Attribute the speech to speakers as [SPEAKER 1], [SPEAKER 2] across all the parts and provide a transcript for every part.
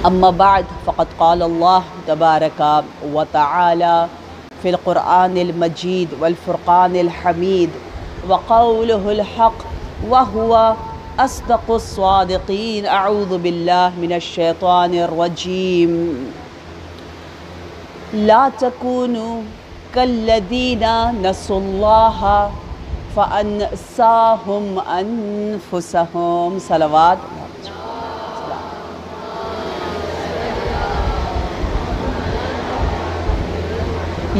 [SPEAKER 1] أما بعد فقد قال الله تبارك وتعالى في القرآن المجيد والفرقان الحميد وقوله الحق وهو أصدق الصادقين. أعوذ بالله من الشيطان الرجيم. لا تكونوا كالذين نسوا الله فأنساهم أنفسهم. صلوات.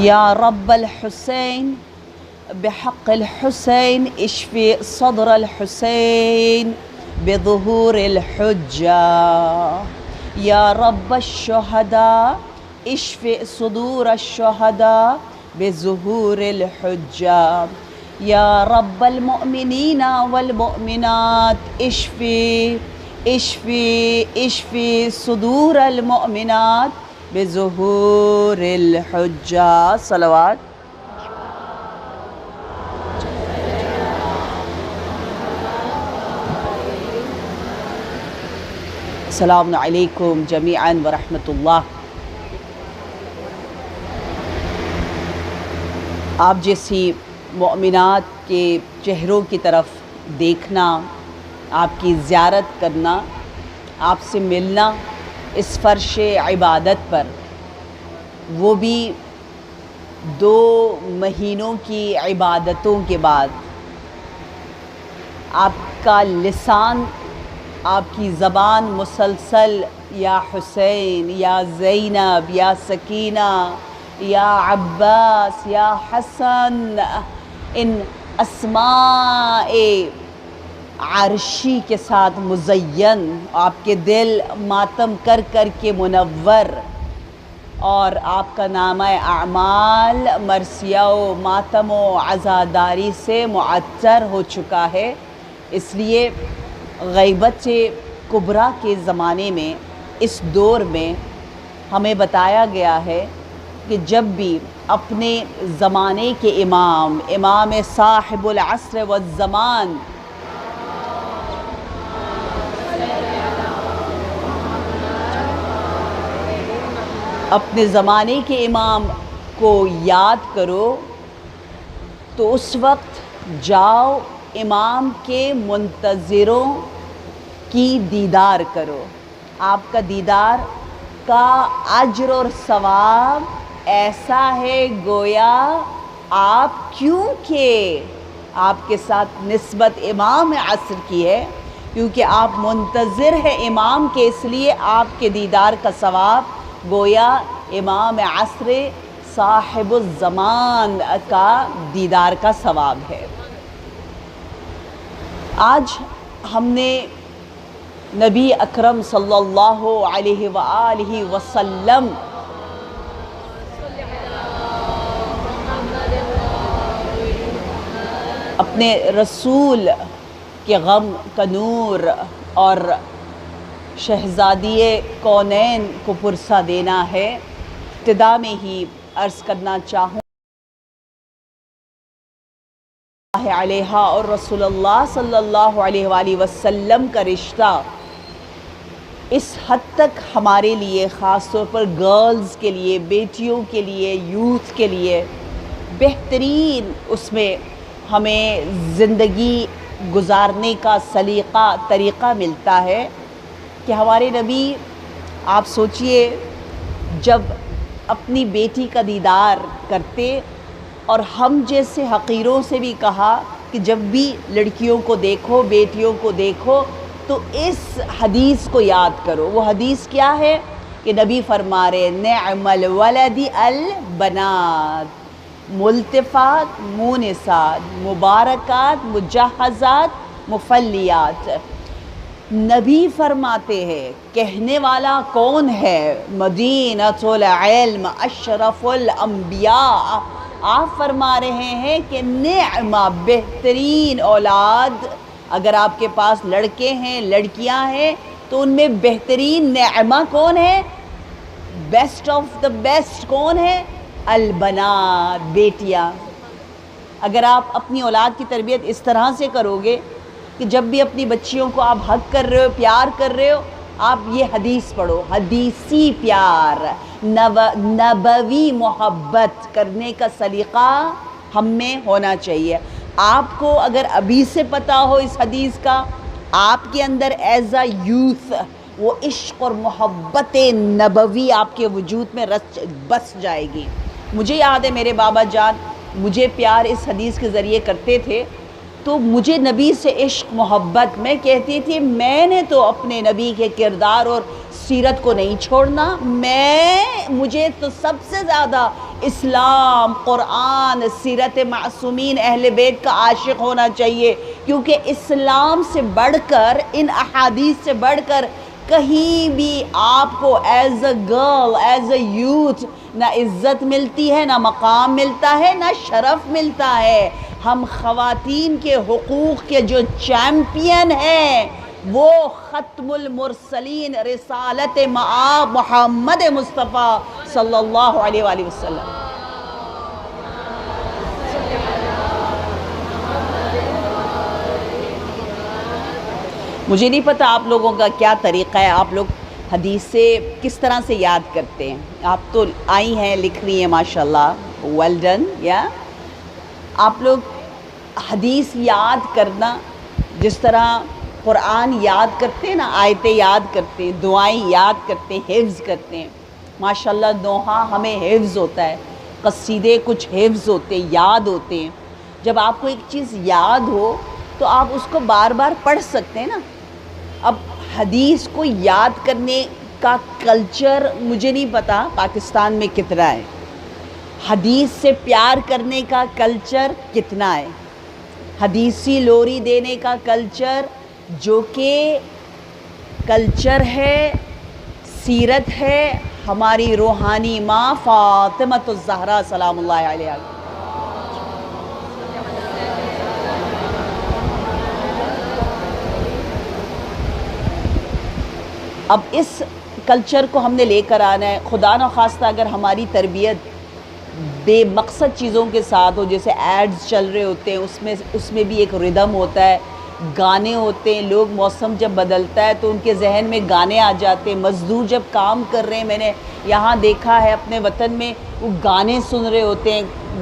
[SPEAKER 1] يا رب الحسين بحق الحسين اشفي صدر الحسين بظهور الحجة. يا رب الشهداء اشفي صدور الشهداء بظهور الحجة. يا رب المؤمنين والمؤمنات اشفي صدور المؤمنات بظهور الحجة. صلوات. السلام علیکم جمیعاً ورحمۃ اللہ. آپ جیسی مؤمنات کے چہروں کی طرف دیکھنا، آپ کی زیارت کرنا، آپ سے ملنا اس فرش عبادت پر، وہ بھی 2 مہینوں کی عبادتوں کے بعد، آپ کا لسان، آپ کی زبان مسلسل یا حسین، یا زینب، یا سکینہ، یا عباس، یا حسن، ان اسماء عرشی کے ساتھ مزین، آپ کے دل ماتم کر کر کے منور، اور آپ کا نامہ اعمال مرثیہ و ماتم و عزاداری سے معطر ہو چکا ہے. اس لیے غیبت کبریٰ کے زمانے میں، اس دور میں ہمیں بتایا گیا ہے کہ جب بھی اپنے زمانے کے امام صاحب العصر والزمان اپنے زمانے کے امام کو یاد کرو تو اس وقت جاؤ امام کے منتظروں کی دیدار کرو. آپ کا دیدار کا اجر اور ثواب ایسا ہے گویا آپ کیونکہ آپ کے ساتھ نسبت امام عصر کی ہے، کیونکہ آپ منتظر ہیں امام کے، اس لیے آپ کے دیدار کا ثواب گویا امام عصر صاحب الزمان کا دیدار کا ثواب ہے. آج ہم نے نبی اکرم صلی اللہ علیہ وآلہ وسلم اپنے رسول کے غم کا نور اور شہزادی کونین کو پرسہ دینا ہے. ابتدا میں ہی عرض کرنا چاہوں علیہ اور رسول اللہ صلی اللہ علیہ وآلہ وسلم کا رشتہ اس حد تک ہمارے لیے، خاص طور پر گرلز کے لیے، بیٹیوں کے لیے، یوتھ کے لیے بہترین اس میں ہمیں زندگی گزارنے کا طریقہ ملتا ہے کہ ہمارے نبی، آپ سوچئے، جب اپنی بیٹی کا دیدار کرتے، اور ہم جیسے حقیروں سے بھی کہا کہ جب بھی لڑکیوں کو دیکھو، بیٹیوں کو دیکھو تو اس حدیث کو یاد کرو. وہ حدیث کیا ہے کہ نبی فرما رہے نعم الولد البنات، ملتفات مونسات، مبارکات مجہزات مفلیات. نبی فرماتے ہیں، کہنے والا کون ہے؟ مدینۃ العلم اشرف الانبیاء. آپ فرما رہے ہیں کہ نعمہ، بہترین اولاد، اگر آپ کے پاس لڑکے ہیں، لڑکیاں ہیں، تو ان میں بہترین نعمہ کون ہے؟ بیسٹ آف دا بیسٹ کون ہے؟ البنات، بیٹیاں. اگر آپ اپنی اولاد کی تربیت اس طرح سے کرو گے کہ جب بھی اپنی بچیوں کو آپ حق کر رہے ہو، پیار کر رہے ہو، آپ یہ حدیث پڑھو، حدیثی پیار، نبوی محبت کرنے کا سلیقہ ہم میں ہونا چاہیے۔ آپ کو اگر ابھی سے پتہ ہو اس حدیث کا، آپ کے اندر ایز اے یوتھ وہ عشق اور محبت نبوی آپ کے وجود میں بس جائے گی۔ مجھے یاد ہے میرے بابا جان مجھے پیار اس حدیث کے ذریعے کرتے تھے، تو مجھے نبی سے عشق محبت، میں کہتی تھی میں نے تو اپنے نبی کے کردار اور سیرت کو نہیں چھوڑنا، مجھے تو سب سے زیادہ اسلام، قرآن، سیرت معصومین اہل بیت کا عاشق ہونا چاہیے، کیونکہ اسلام سے بڑھ کر، ان احادیث سے بڑھ کر کہیں بھی آپ کو as a girl, as a youth نہ عزت ملتی ہے، نہ مقام ملتا ہے، نہ شرف ملتا ہے۔ ہم خواتین کے حقوق کے جو چیمپئن ہیں وہ ختم المرسلین رسالت مآب محمد مصطفیٰ صلی اللہ علیہ وآلہ وسلم۔ مجھے نہیں پتہ آپ لوگوں کا کیا طریقہ ہے، آپ لوگ حدیث سے کس طرح سے یاد کرتے ہیں۔ آپ تو آئی ہیں، لکھ رہی ہیں ماشاءاللہ، ویل ڈن۔ یا آپ لوگ حدیث یاد کرنا جس طرح قرآن یاد کرتے ہیں نا، آیتیں یاد کرتے ہیں، دعائیں یاد کرتے ہیں، حفظ کرتے ہیں، ماشاءاللہ دوحہ ہمیں حفظ ہوتا ہے، قصیدے کچھ حفظ ہوتے ہیں، یاد ہوتے ہیں۔ جب آپ کو ایک چیز یاد ہو تو آپ اس کو بار بار پڑھ سکتے ہیں نا۔ اب حدیث کو یاد کرنے کا کلچر مجھے نہیں پتا پاکستان میں کتنا ہے، حدیث سے پیار کرنے کا کلچر کتنا ہے، حدیثی لوری دینے کا کلچر جو کہ کلچر ہے، سیرت ہے ہماری روحانی ماں فاطمۃ الزہرا سلام اللہ علیہا۔ اب اس کلچر کو ہم نے لے کر آنا ہے۔ خدا نخواستہ اگر ہماری تربیت بے مقصد چیزوں کے ساتھ ہو، جیسے ایڈز چل رہے ہوتے ہیں، اس میں بھی ایک ردم ہوتا ہے، گانے ہوتے ہیں، لوگ موسم جب بدلتا ہے تو ان کے ذہن میں گانے آ جاتے ہیں، مزدور جب کام کر رہے ہیں، میں نے یہاں دیکھا ہے اپنے وطن میں، وہ گانے سن رہے ہوتے ہیں،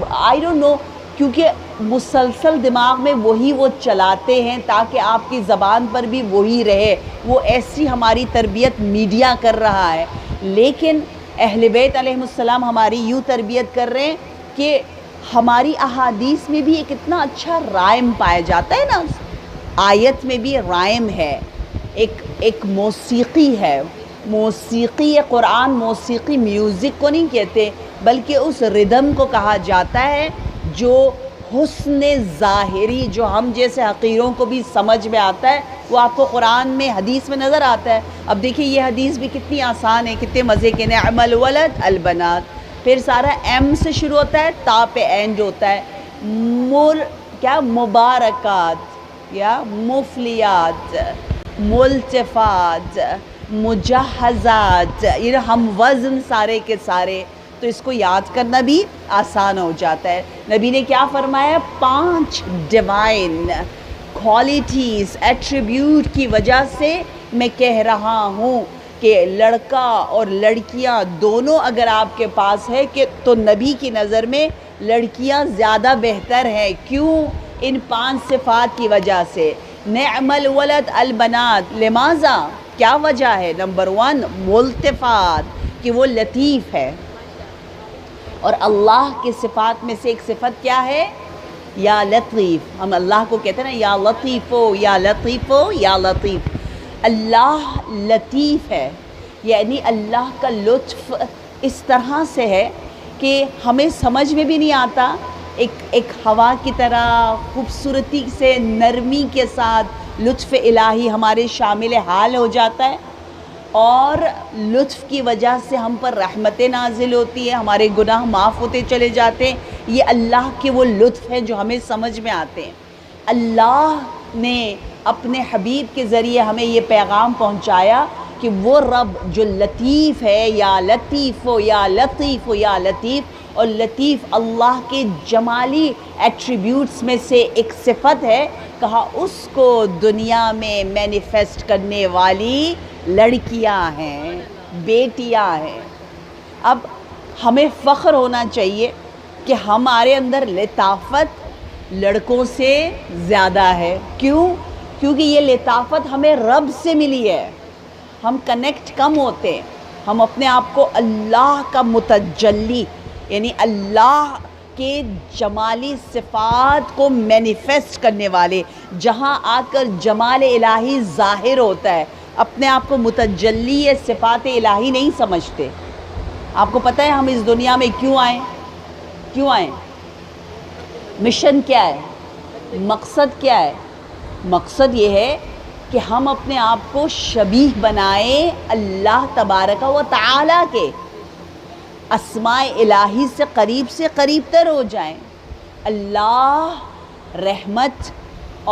[SPEAKER 1] آئی ڈونٹ نو، کیونکہ مسلسل دماغ میں وہی وہ چلاتے ہیں تاکہ آپ کی زبان پر بھی وہی رہے، وہ ایسی ہماری تربیت میڈیا کر رہا ہے۔ لیکن اہل بیت علیہم السلام ہماری یوں تربیت کر رہے ہیں کہ ہماری احادیث میں بھی ایک اتنا اچھا رائم پایا جاتا ہے نا، آیت میں بھی رائم ہے، ایک موسیقی ہے، موسیقی قرآن، موسیقی میوزک کو نہیں کہتے بلکہ اس ردم کو کہا جاتا ہے جو حسن ظاہری، جو ہم جیسے حقیروں کو بھی سمجھ میں آتا ہے، وہ آپ کو قرآن میں، حدیث میں نظر آتا ہے۔ اب دیکھیں یہ حدیث بھی کتنی آسان ہے، کتنے مزے کے، نعم الولد البنات، پھر سارا ایم سے شروع ہوتا ہے، تا پہ اینڈ ہوتا ہے، مبارکات یا مفلیات، ملتفات، مجہزات، یہ ہم وزن سارے کے سارے، تو اس کو یاد کرنا بھی آسان ہو جاتا ہے۔ نبی نے کیا فرمایا؟ 5 ڈیوائن کوالٹیز، ایٹریبیوٹ کی وجہ سے میں کہہ رہا ہوں کہ لڑکا اور لڑکیاں دونوں اگر آپ کے پاس ہے کہ تو نبی کی نظر میں لڑکیاں زیادہ بہتر ہیں۔ کیوں؟ ان 5 صفات کی وجہ سے۔ نعم الولد البنات، لماذا؟ کیا وجہ ہے؟ نمبر 1 ملتفات، کہ وہ لطیف ہے، اور اللہ کی صفات میں سے ایک صفت کیا ہے؟ یا لطیف۔ ہم اللہ کو کہتے ہیں نا یا لطیفو یا لطیفو یا لطیف، اللہ لطیف ہے، یعنی اللہ کا لطف اس طرح سے ہے کہ ہمیں سمجھ میں بھی نہیں آتا، ایک ہوا کی طرح خوبصورتی سے، نرمی کے ساتھ لطف الہی ہمارے شامل حال ہو جاتا ہے، اور لطف کی وجہ سے ہم پر رحمتیں نازل ہوتی ہیں، ہمارے گناہ معاف ہوتے چلے جاتے ہیں۔ یہ اللہ کے وہ لطف ہیں جو ہمیں سمجھ میں آتے ہیں۔ اللہ نے اپنے حبیب کے ذریعے ہمیں یہ پیغام پہنچایا کہ وہ رب جو لطیف ہے، یا لطیف ہو یا لطیف ہو یا لطیف، اور لطیف اللہ کے جمالی ایٹریبیوٹس میں سے ایک صفت ہے، کہا اس کو دنیا میں مینیفیسٹ کرنے والی لڑکیاں ہیں، بیٹیاں ہیں۔ اب ہمیں فخر ہونا چاہیے کہ ہمارے اندر لطافت لڑکوں سے زیادہ ہے۔ کیوں؟ کیونکہ یہ لطافت ہمیں رب سے ملی ہے۔ ہم کنیکٹ کم ہوتے ہیں، ہم اپنے آپ کو اللہ کا متجلی یعنی اللہ کے جمالی صفات کو مینیفیسٹ کرنے والے، جہاں آ کر جمال الہی ظاہر ہوتا ہے، اپنے آپ کو متجلی صفات الہی نہیں سمجھتے۔ آپ کو پتہ ہے ہم اس دنیا میں کیوں آئیں؟ مشن کیا ہے؟ مقصد کیا ہے؟ مقصد یہ ہے کہ ہم اپنے آپ کو شبیہ بنائیں اللہ تبارک و تعالیٰ کے، اسماء الہی سے قریب تر ہو جائیں۔ اللہ رحمت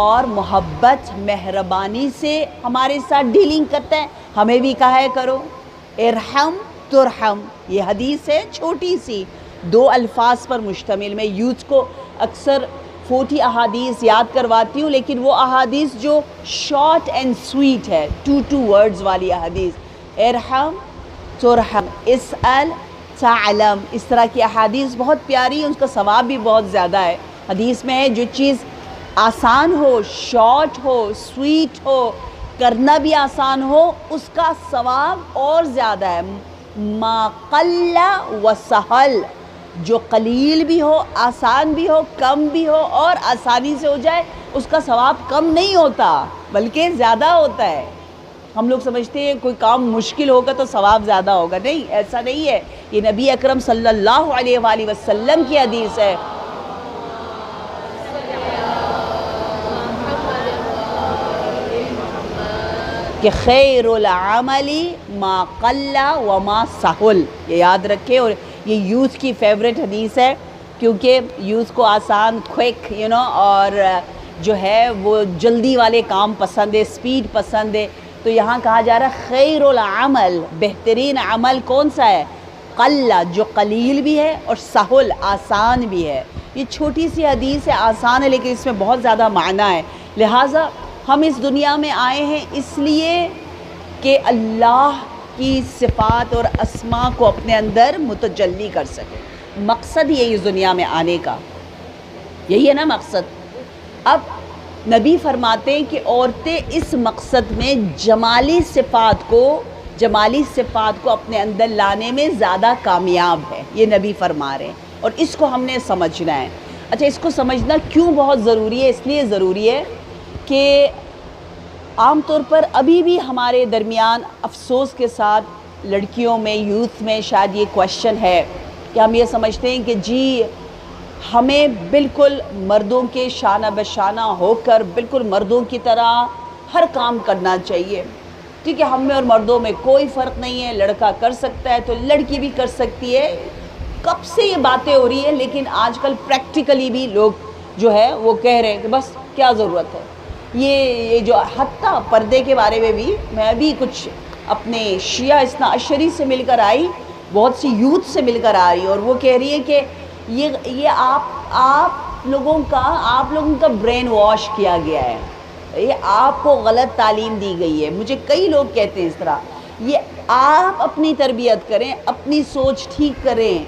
[SPEAKER 1] اور محبت مہربانی سے ہمارے ساتھ ڈیلنگ کرتا ہے۔ ہمیں بھی کہا ہے کرو ارحم ترحم، یہ حدیث ہے چھوٹی سی 2 الفاظ پر مشتمل۔ میں یوتھ کو اکثر 40 احادیث یاد کرواتی ہوں، لیکن وہ احادیث جو شارٹ اینڈ سویٹ ہے، 2 ورڈز والی احادیث، ارحم ترحم، اسأل تعلم، اس طرح کی احادیث بہت پیاری ہیں، اس کا ثواب بھی بہت زیادہ ہے۔ حدیث میں ہے جو چیز آسان ہو، شارٹ ہو، سویٹ ہو، کرنا بھی آسان ہو، اس کا ثواب اور زیادہ ہے۔ ما قل و سہل، جو قلیل بھی ہو، آسان بھی ہو، کم بھی ہو اور آسانی سے ہو جائے، اس کا ثواب کم نہیں ہوتا بلکہ زیادہ ہوتا ہے۔ ہم لوگ سمجھتے ہیں کوئی کام مشکل ہوگا تو ثواب زیادہ ہوگا، نہیں، ایسا نہیں ہے۔ یہ نبی اکرم صلی اللہ علیہ وآلہ وسلم کی حدیث ہے۔ کہ خیر العمل ما قل و ما سہل، یہ یاد رکھے۔ اور یہ یوتھ کی فیوریٹ حدیث ہے، کیونکہ یوتھ کو آسان، کوئک اور جو ہے وہ جلدی والے کام پسند ہے، سپیڈ پسند ہے۔ تو یہاں کہا جا رہا ہے خیر العمل، بہترین عمل کون سا ہے؟ قل، جو قلیل بھی ہے، اور سہل، آسان بھی ہے۔ یہ چھوٹی سی حدیث ہے، آسان ہے، لیکن اس میں بہت زیادہ معنی ہے۔ لہٰذا ہم اس دنیا میں آئے ہیں اس لیے کہ اللہ کی صفات اور اسماء کو اپنے اندر متجلی کر سکے۔ مقصد یہی اس دنیا میں آنے کا، یہی ہے نا مقصد۔ اب نبی فرماتے ہیں کہ عورتیں اس مقصد میں جمالی صفات کو اپنے اندر لانے میں زیادہ کامیاب ہے، یہ نبی فرما رہے ہیں، اور اس کو ہم نے سمجھنا ہے۔ اچھا، اس کو سمجھنا کیوں بہت ضروری ہے؟ اس لیے ضروری ہے کہ عام طور پر ابھی بھی ہمارے درمیان افسوس کے ساتھ لڑکیوں میں، یوتھ میں شاید یہ کویشچن ہے کہ ہم یہ سمجھتے ہیں کہ جی ہمیں بالکل مردوں کے شانہ بشانہ ہو کر بالکل مردوں کی طرح ہر کام کرنا چاہیے، ٹھیک ہے، ہم میں اور مردوں میں کوئی فرق نہیں ہے، لڑکا کر سکتا ہے تو لڑکی بھی کر سکتی ہے۔ کب سے یہ باتیں ہو رہی ہیں، لیکن آج کل پریکٹیکلی بھی لوگ جو ہے وہ کہہ رہے ہیں کہ بس کیا ضرورت ہے۔ یہ جو حتیٰ پردے کے بارے میں بھی میں بھی کچھ اپنے شیعہ اثنا عشری سے مل کر آئی، بہت سی یوتھ سے مل کر آ رہی، اور وہ کہہ رہی ہے کہ یہ آپ لوگوں کا برین واش کیا گیا ہے، یہ آپ کو غلط تعلیم دی گئی ہے۔ مجھے کئی لوگ کہتے ہیں اس طرح، یہ آپ اپنی تربیت کریں، اپنی سوچ ٹھیک کریں،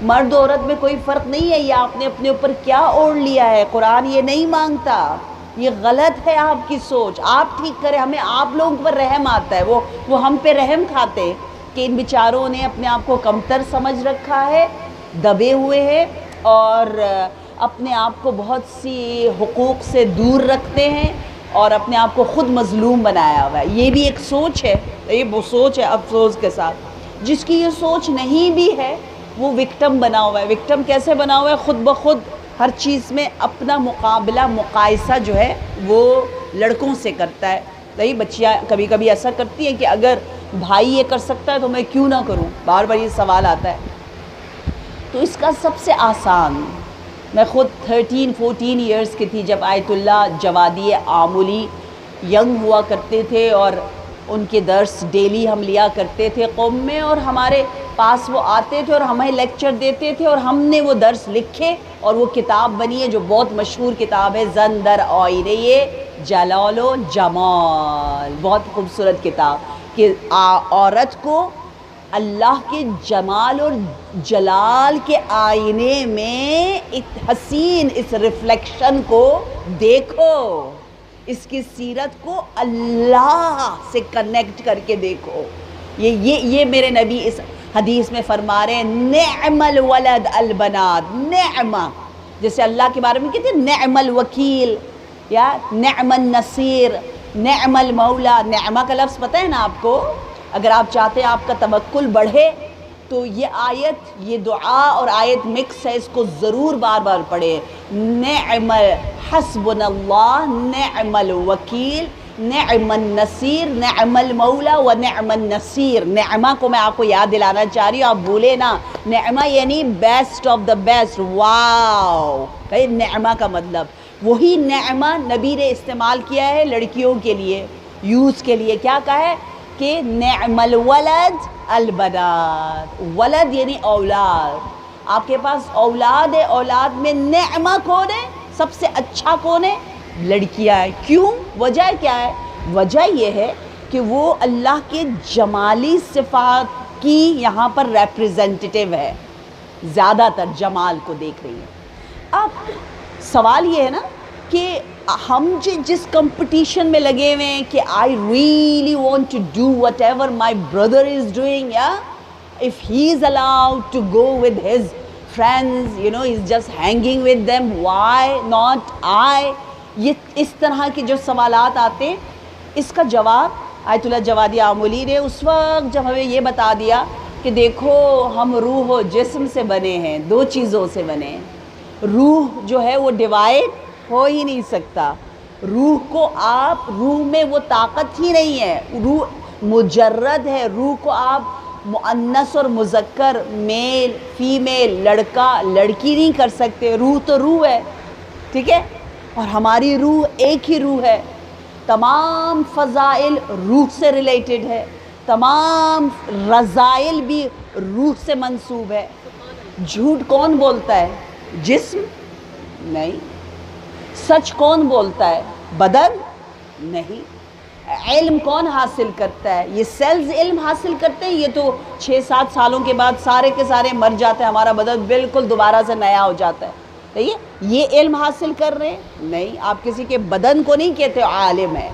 [SPEAKER 1] مرد و عورت میں کوئی فرق نہیں ہے، یہ آپ نے اپنے اوپر کیا اوڑھ لیا ہے، قرآن یہ نہیں مانگتا، یہ غلط ہے آپ کی سوچ، آپ ٹھیک کریں۔ ہمیں آپ لوگوں پر رحم آتا ہے، وہ ہم پہ رحم کھاتے کہ ان بیچاروں نے اپنے آپ کو کمتر سمجھ رکھا ہے، دبے ہوئے ہیں، اور اپنے آپ کو بہت سی حقوق سے دور رکھتے ہیں، اور اپنے آپ کو خود مظلوم بنایا ہوا ہے۔ یہ بھی ایک سوچ ہے، یہ وہ سوچ ہے افسوس کے ساتھ۔ جس کی یہ سوچ نہیں بھی ہے وہ وکٹم بنا ہوا ہے۔ وکٹم کیسے بنا ہوا ہے؟ خود بخود ہر چیز میں اپنا مقایسہ جو ہے وہ لڑکوں سے کرتا ہے۔ نہیں، بچیاں کبھی کبھی ایسا کرتی ہیں کہ اگر بھائی یہ کر سکتا ہے تو میں کیوں نہ کروں، بار بار یہ سوال آتا ہے۔ تو اس کا سب سے آسان، میں خود 13-14 ایئرس کی تھی جب آیت اللہ جوادی آمولی ینگ ہوا کرتے تھے، اور ان کے درس ڈیلی ہم لیا کرتے تھے قوم میں، اور ہمارے پاس وہ آتے تھے اور ہمیں لیکچر دیتے تھے، اور ہم نے وہ درس لکھے اور وہ کتاب بنی ہے جو بہت مشہور کتاب ہے، زن در آئینہ جلال و جمال، بہت خوبصورت کتاب۔ کہ عورت کو اللہ کے جمال اور جلال کے آئینے میں حسین اس ریفلیکشن کو دیکھو، اس کی سیرت کو اللہ سے کنیکٹ کر کے دیکھو۔ یہ میرے نبی اس حدیث میں فرما رہے ہیں، نعم الولد البنات، نعمہ، جیسے اللہ کے بارے میں کہتے ہیں نعم الوکیل یا نعم النصیر، نعم المولا۔ نعمہ کا لفظ پتہ ہے نا آپ کو؟ اگر آپ چاہتے ہیں آپ کا توکل بڑھے تو یہ آیت، یہ دعا اور آیت مکس ہے، اس کو ضرور بار بار پڑھے۔ نعم حسبنا اللہ، نعم الوکیل، نعم النصیر، نعم المولا و نعم النصیر۔ نعمہ کو میں آپ کو یاد دلانا چاہ رہی ہوں، آپ بھولے نا۔ نعمہ یعنی بیسٹ آف دا بیسٹ، واو، نعمہ کا مطلب وہی نعمہ نبی نے استعمال کیا ہے لڑکیوں کے لیے، یوز کے لیے۔ کیا کہا ہے کہ نعم الولد البنات، ولد یعنی اولاد۔ آپ کے پاس اولاد ہے، اولاد میں نعمہ کون ہے؟ سب سے اچھا کون ہے؟ لڑکیاں ہیں۔ کیوں؟ وجہ کیا ہے؟ وجہ یہ ہے کہ وہ اللہ کے جمالی صفات کی یہاں پر ریپریزنٹیٹیو ہے، زیادہ تر جمال کو دیکھ رہی ہے۔ اب سوال یہ ہے نا کہ ہم جس کمپٹیشن میں لگے ہوئے ہیں کہ I really want to do whatever my brother is doing, yeah, if he is allowed to go with his friends, you know, he's just hanging with them, why not I? یہ اس طرح کے جو سوالات آتے ہیں، اس کا جواب آیت اللہ جوادی آمولی نے اس وقت جب ہمیں یہ بتا دیا کہ دیکھو ہم روح و جسم سے بنے ہیں، دو چیزوں سے بنے ہیں۔ روح جو ہے وہ ڈیوائڈ ہو ہی نہیں سکتا، روح کو آپ، روح میں وہ طاقت ہی نہیں ہے، روح مجرد ہے۔ روح کو آپ مؤنث اور مذکر، میل فیمیل، لڑکا لڑکی نہیں کر سکتے۔ روح تو روح ہے، ٹھیک ہے؟ اور ہماری روح ایک ہی روح ہے، تمام فضائل روح سے ریلیٹڈ ہے، تمام رذائل بھی روح سے منسوب ہے۔ جھوٹ کون بولتا ہے؟ جسم؟ نہیں۔ سچ کون بولتا ہے؟ بدن؟ نہیں۔ علم کون حاصل کرتا ہے؟ یہ سیلز علم حاصل کرتے ہیں، یہ تو 6-7 سالوں کے بعد سارے کے سارے مر جاتے ہیں، ہمارا بدن بالکل دوبارہ سے نیا ہو جاتا ہے۔ یہ علم حاصل کر رہے ہیں؟ نہیں۔ آپ کسی کے بدن کو نہیں کہتے عالم ہے۔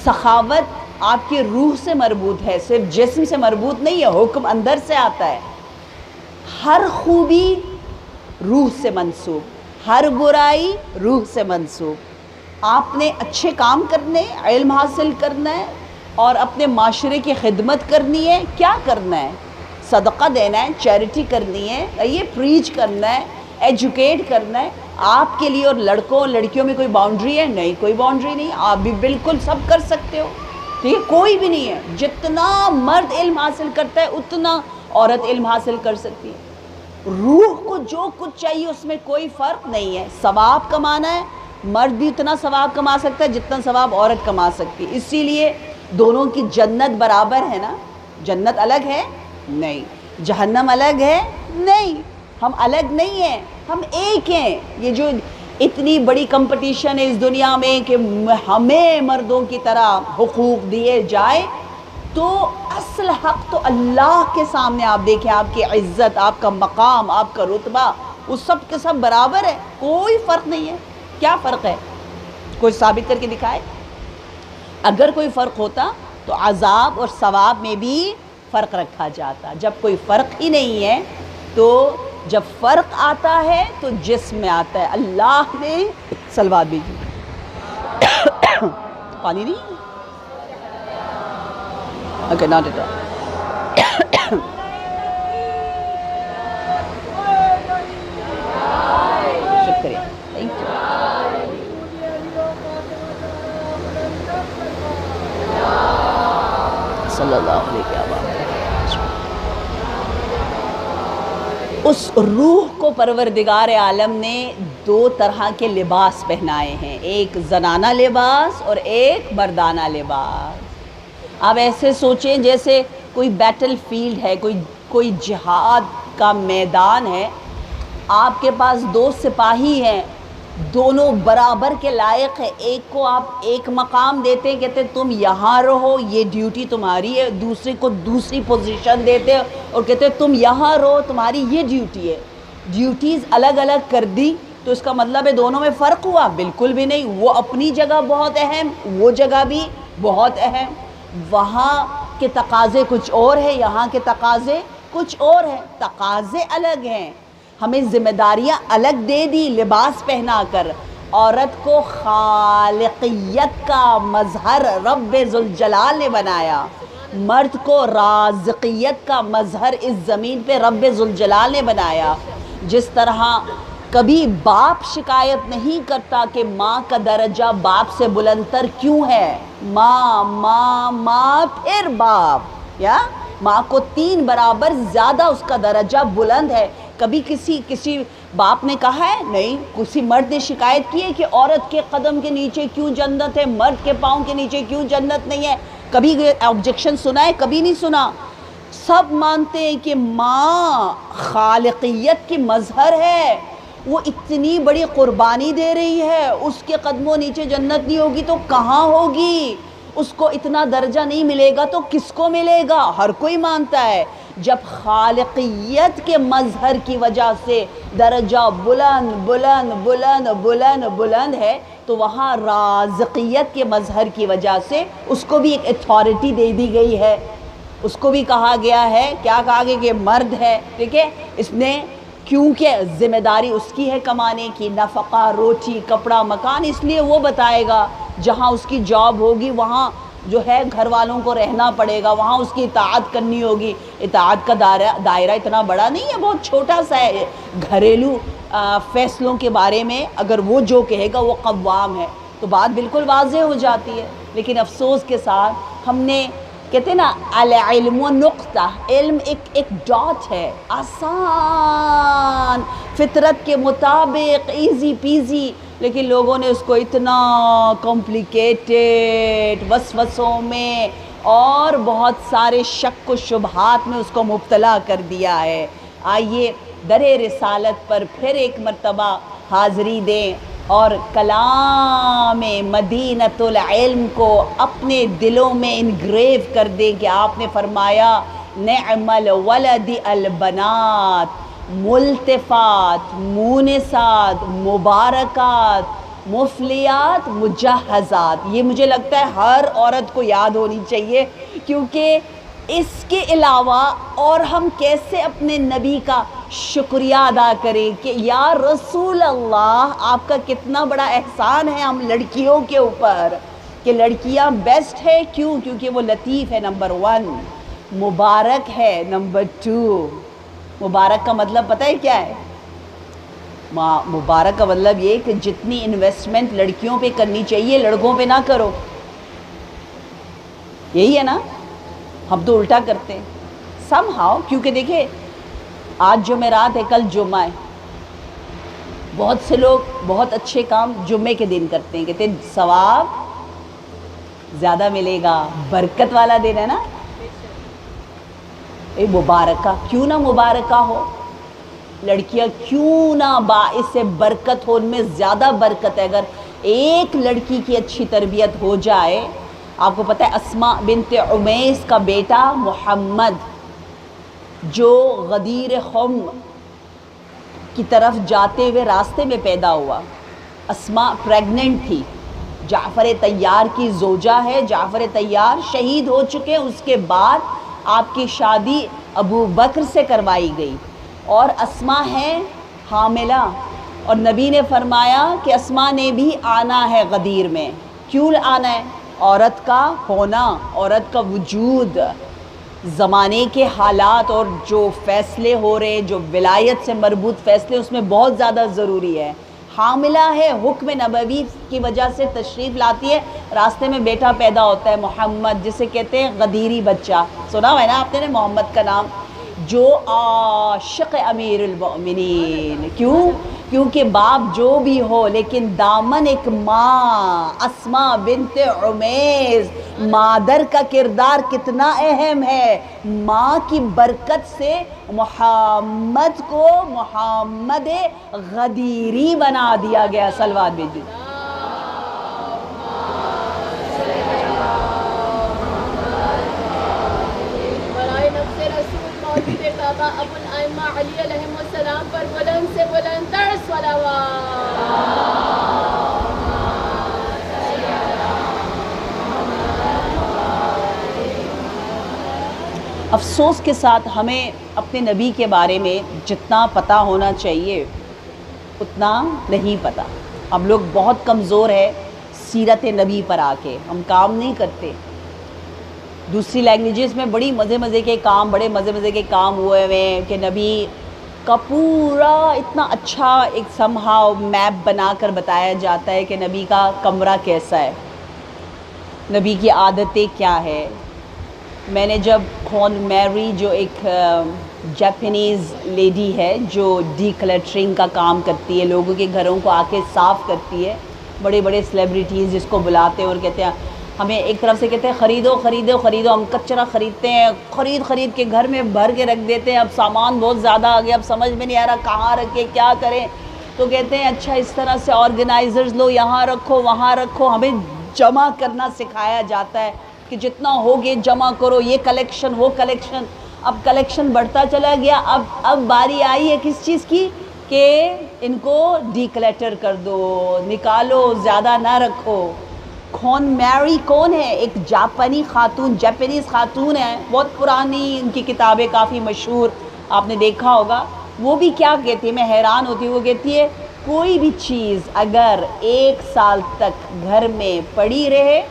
[SPEAKER 1] سخاوت آپ کی روح سے مربوط ہے، صرف جسم سے مربوط نہیں ہے، حکم اندر سے آتا ہے۔ ہر خوبی روح سے منسوب، ہر برائی روح سے منسوب۔ آپ نے اچھے کام کرنے، علم حاصل کرنا ہے اور اپنے معاشرے کی خدمت کرنی ہے۔ کیا کرنا ہے؟ صدقہ دینا ہے، چیریٹی کرنی ہے، یہ پریچ کرنا ہے، ایجوکیٹ کرنا ہے۔ آپ کے لیے اور لڑکوں اور لڑکیوں میں کوئی باؤنڈری ہے؟ نہیں، کوئی باؤنڈری نہیں۔ آپ بھی بالکل سب کر سکتے ہو، ٹھیک ہے؟ کوئی بھی نہیں ہے۔ جتنا مرد علم حاصل کرتا ہے اتنا عورت علم حاصل کر سکتی ہے۔ روح کو جو کچھ چاہیے اس میں کوئی فرق نہیں ہے۔ ثواب کمانا ہے، مرد بھی اتنا ثواب کما سکتا ہے جتنا ثواب عورت کما سکتی ہے۔ اسی لیے دونوں کی جنت برابر ہے نا۔ جنت الگ ہے؟ نہیں۔ جہنم الگ ہے؟ نہیں۔ ہم الگ نہیں ہیں، ہم ایک ہیں۔ یہ جو اتنی بڑی کمپٹیشن ہے اس دنیا میں کہ ہمیں مردوں کی طرح حقوق دیے جائے، تو اصل حق تو اللہ کے سامنے آپ دیکھیں، آپ کی عزت، آپ کا مقام، آپ کا رتبہ، وہ سب کے سب برابر ہے، کوئی فرق نہیں ہے۔ کیا فرق ہے؟ کوئی ثابت کر کے دکھائے۔ اگر کوئی فرق ہوتا تو عذاب اور ثواب میں بھی فرق رکھا جاتا۔ جب کوئی فرق ہی نہیں ہے تو جب فرق آتا ہے تو جسم میں آتا ہے۔ اللہ نے صلوات بھیجی۔ پانی نہیں؟ Okay, not at all. شکریہ، تھینک یو۔ صلی اللہ علیہ وسلم۔ اس روح کو پروردگار عالم نے 2 طرح کے لباس پہنائے ہیں، ایک زنانہ لباس اور ایک مردانہ لباس۔ آپ ایسے سوچیں جیسے کوئی بیٹل فیلڈ ہے، کوئی جہاد کا میدان ہے، آپ کے پاس 2 سپاہی ہیں، دونوں برابر کے لائق ہے. ایک کو آپ ایک مقام دیتے ہیں, کہتے ہیں تم یہاں رہو, یہ ڈیوٹی تمہاری ہے. دوسرے کو دوسری پوزیشن دیتے ہیں اور کہتے ہیں تم یہاں رہو, تمہاری یہ ڈیوٹی ہے. ڈیوٹیز الگ الگ کر دی تو اس کا مطلب ہے دونوں میں فرق ہوا؟ بالکل بھی نہیں. وہ اپنی جگہ بہت اہم, وہ جگہ بھی بہت اہم. وہاں کے تقاضے کچھ اور ہے, یہاں کے تقاضے کچھ اور ہیں. تقاضے الگ ہیں, ہمیں ذمہ داریاں الگ دے دی لباس پہنا کر. عورت کو خالقیت کا مظہر رب ذوالجلال نے بنایا, مرد کو رازقیت کا مظہر اس زمین پہ رب ذوالجلال نے بنایا. جس طرح کبھی باپ شکایت نہیں کرتا کہ ماں کا درجہ باپ سے بلند تر کیوں ہے, ماں ماں ماں پھر باپ, یا ماں کو 3 برابر زیادہ اس کا درجہ بلند ہے. کبھی کسی باپ نے کہا ہے؟ نہیں. کسی مرد نے شکایت کی ہے کہ عورت کے قدم کے نیچے کیوں جنت ہے, مرد کے پاؤں کے نیچے کیوں جنت نہیں ہے؟ کبھی آبجیکشن سنا ہے؟ کبھی نہیں سنا. سب مانتے ہیں کہ ماں خالقیت کی مظہر ہے, وہ اتنی بڑی قربانی دے رہی ہے, اس کے قدموں نیچے جنت نہیں ہوگی تو کہاں ہوگی؟ اس کو اتنا درجہ نہیں ملے گا تو کس کو ملے گا؟ ہر کوئی مانتا ہے. جب خالقیت کے مظہر کی وجہ سے درجہ بلند بلند بلند بلند بلند ہے تو وہاں رازقیت کے مظہر کی وجہ سے اس کو بھی ایک اتھارٹی دے دی گئی ہے. اس کو بھی کہا گیا ہے, کیا کہا گیا کہ مرد ہے, ٹھیک ہے, اس نے کیونکہ ذمہ داری اس کی ہے کمانے کی, نفقہ, روٹی, کپڑا, مکان, اس لیے وہ بتائے گا. جہاں اس کی جاب ہوگی وہاں جو ہے گھر والوں کو رہنا پڑے گا, وہاں اس کی اطاعت کرنی ہوگی. اطاعت کا دائرہ اتنا بڑا نہیں ہے, بہت چھوٹا سا ہے. گھریلو فیصلوں کے بارے میں اگر وہ جو کہے گا وہ قوام ہے تو بات بالکل واضح ہو جاتی ہے. لیکن افسوس کے ساتھ ہم نے, کہتے ہیں نا العلم نقطہ, علم ایک ڈاٹ ہے, آسان, فطرت کے مطابق, ایزی پیزی, لیکن لوگوں نے اس کو اتنا کمپلیکیٹڈ وسوسوں میں اور بہت سارے شک و شبہات میں اس کو مبتلا کر دیا ہے. آئیے در رسالت پر پھر ایک مرتبہ حاضری دیں اور کلام مدینۃ العلم کو اپنے دلوں میں انگریو کر دیں کہ آپ نے فرمایا نعم الولد البنات, ملتفات, مونسات, مبارکات, مفلیات, مجہزات. یہ مجھے لگتا ہے ہر عورت کو یاد ہونی چاہیے, کیونکہ اس کے علاوہ اور ہم کیسے اپنے نبی کا شکریہ ادا کریں کہ یا رسول اللہ, آپ کا کتنا بڑا احسان ہے ہم لڑکیوں کے اوپر کہ لڑکیاں بیسٹ ہے. کیوں؟ کیونکہ وہ لطیف ہے نمبر 1, مبارک ہے نمبر 2. مبارک کا مطلب پتہ ہے کیا ہے؟ مبارک کا مطلب یہ کہ جتنی انویسٹمنٹ لڑکیوں پہ کرنی چاہیے لڑکوں پہ نہ کرو. یہی ہے نا, ہم تو الٹا کرتے ہیں سم ہاؤ. کیونکہ دیکھیں آج جمعرات ہے, کل جمعہ ہے. بہت سے لوگ بہت اچھے کام جمعے کے دن کرتے ہیں, کہتے ہیں ثواب زیادہ ملے گا, برکت والا دن ہے نا. مبارکہ کیوں نہ مبارکہ ہو, لڑکیاں کیوں نہ باعث برکت ہو, ان میں زیادہ برکت ہے اگر ایک لڑکی کی اچھی تربیت ہو جائے. آپ کو پتہ ہے اسماء بنت عمیس کا بیٹا محمد جو غدیر خم کی طرف جاتے ہوئے راستے میں پیدا ہوا, اسماء پریگننٹ تھی, جعفر طیار کی زوجہ ہے. جعفر طیار شہید ہو چکے, اس کے بعد آپ کی شادی ابو بکر سے کروائی گئی اور اسماء ہے حاملہ, اور نبی نے فرمایا کہ اسماء نے بھی آنا ہے غدیر میں. کیوں آنا ہے؟ عورت کا ہونا, عورت کا وجود, زمانے کے حالات اور جو فیصلے ہو رہے, جو ولایت سے مربوط فیصلے, اس میں بہت زیادہ ضروری ہے. حاملہ ہے, حکم نبوی کی وجہ سے تشریف لاتی ہے, راستے میں بیٹا پیدا ہوتا ہے محمد, جسے کہتے ہیں غدیری بچہ. سنا ہوا ہے نا آپ نے محمد کا نام, جو عاشق امیر المؤمنین. کیوں؟ کیونکہ باپ جو بھی ہو لیکن دامن ایک ماں اسماء بنت عمیس، مادر کا کردار کتنا اہم ہے. ماں کی برکت سے محمد کو محمد غدیری بنا دیا گیا. صلوات بھیجیے.
[SPEAKER 2] ابو الائمہ علی علیہ السلام پر بلند سے بلند تر صلوات.
[SPEAKER 1] افسوس کے ساتھ ہمیں اپنے نبی کے بارے میں جتنا پتہ ہونا چاہیے اتنا نہیں پتہ. ہم لوگ بہت کمزور ہے سیرت نبی پر آ کے، ہم کام نہیں کرتے. دوسری لینگویجز میں بڑے مزے کے کام ہوئے ہیں کہ نبی کا پورا اتنا اچھا ایک سمہاؤ میپ بنا کر بتایا جاتا ہے کہ نبی کا کمرہ کیسا ہے، نبی کی عادتیں کیا ہے. میں نے جب خون میری جو ایک جاپنیز لیڈی ہے جو ڈی کلٹرنگ کا کام کرتی ہے، لوگوں کے گھروں کو آ کے صاف کرتی ہے، بڑے بڑے سیلیبریٹیز جس کو بلاتے ہیں اور کہتے ہیں ہمیں ایک طرف سے کہتے ہیں خریدو، ہم کچرا خریدتے ہیں، خرید کے گھر میں بھر کے رکھ دیتے ہیں. اب سامان بہت زیادہ آ گیا، اب سمجھ میں نہیں آ رہا کہاں رکھے کیا کریں. تو کہتے ہیں اچھا اس طرح سے آرگنائزرز لو، یہاں رکھو وہاں رکھو. ہمیں جمع کرنا سکھایا جاتا ہے کہ جتنا ہوگے جمع کرو، یہ کلیکشن وہ کلیکشن. اب کلیکشن بڑھتا چلا گیا. اب باری آئی ہے کس چیز کی کہ ان کو ڈی کلیٹر کر دو، نکالو، زیادہ نہ رکھو. خون میری کون ہے؟ ایک جاپنیز خاتون ہے، بہت پرانی، ان کی کتابیں کافی مشہور آپ نے دیکھا ہوگا. وہ بھی کیا کہتی ہے، میں حیران ہوتی ہوں، وہ کہتی ہے کوئی بھی چیز اگر 1 سال تک گھر میں پڑی رہے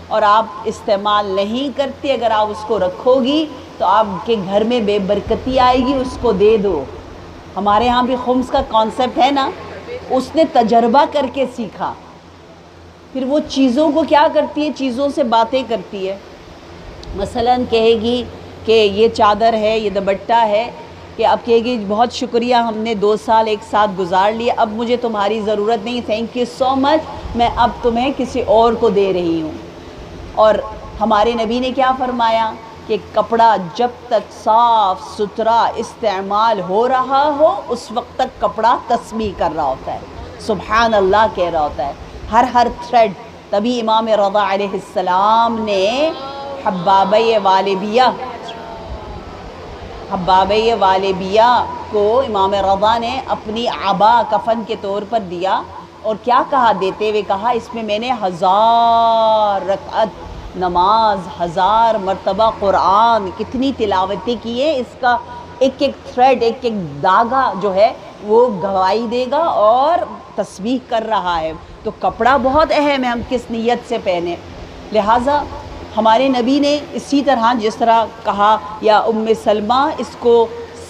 [SPEAKER 1] اور آپ استعمال نہیں کرتے، اگر آپ اس کو رکھو گی تو آپ کے گھر میں بے برکتی آئے گی، اس کو دے دو. ہمارے ہاں بھی خمس کا کانسیپٹ ہے نا، اس نے تجربہ کر کے سیکھا. پھر وہ چیزوں کو کیا کرتی ہے، چیزوں سے باتیں کرتی ہے. مثلاً کہے گی کہ یہ چادر ہے، یہ دوپٹہ ہے، کہ اب کہے گی بہت شکریہ، ہم نے 2 سال ایک ساتھ گزار لیے، اب مجھے تمہاری ضرورت نہیں، تھینک یو سو مچ، میں اب تمہیں کسی اور کو دے رہی ہوں. اور ہمارے نبی نے کیا فرمایا کہ کپڑا جب تک صاف ستھرا استعمال ہو رہا ہو اس وقت تک کپڑا تسبیح کر رہا ہوتا ہے، سبحان اللہ کہہ رہا ہوتا ہے، ہر تھریڈ. تبھی امام رضا علیہ السلام نے حبابِ والبیہ کو امام رضا نے اپنی عبا کفن کے طور پر دیا. اور کیا کہا، دیتے ہوئے کہا اس میں میں نے 1000 رکعت نماز، 1000 مرتبہ قرآن، کتنی تلاوتیں کی ہیں. اس کا ایک تھریڈ، ایک دھاگا جو ہے وہ گواہی دے گا اور تسبیح کر رہا ہے. تو کپڑا بہت اہم ہے، ہم کس نیت سے پہنے. لہٰذا ہمارے نبی نے اسی طرح جس طرح کہا یا ام سلمہ اس کو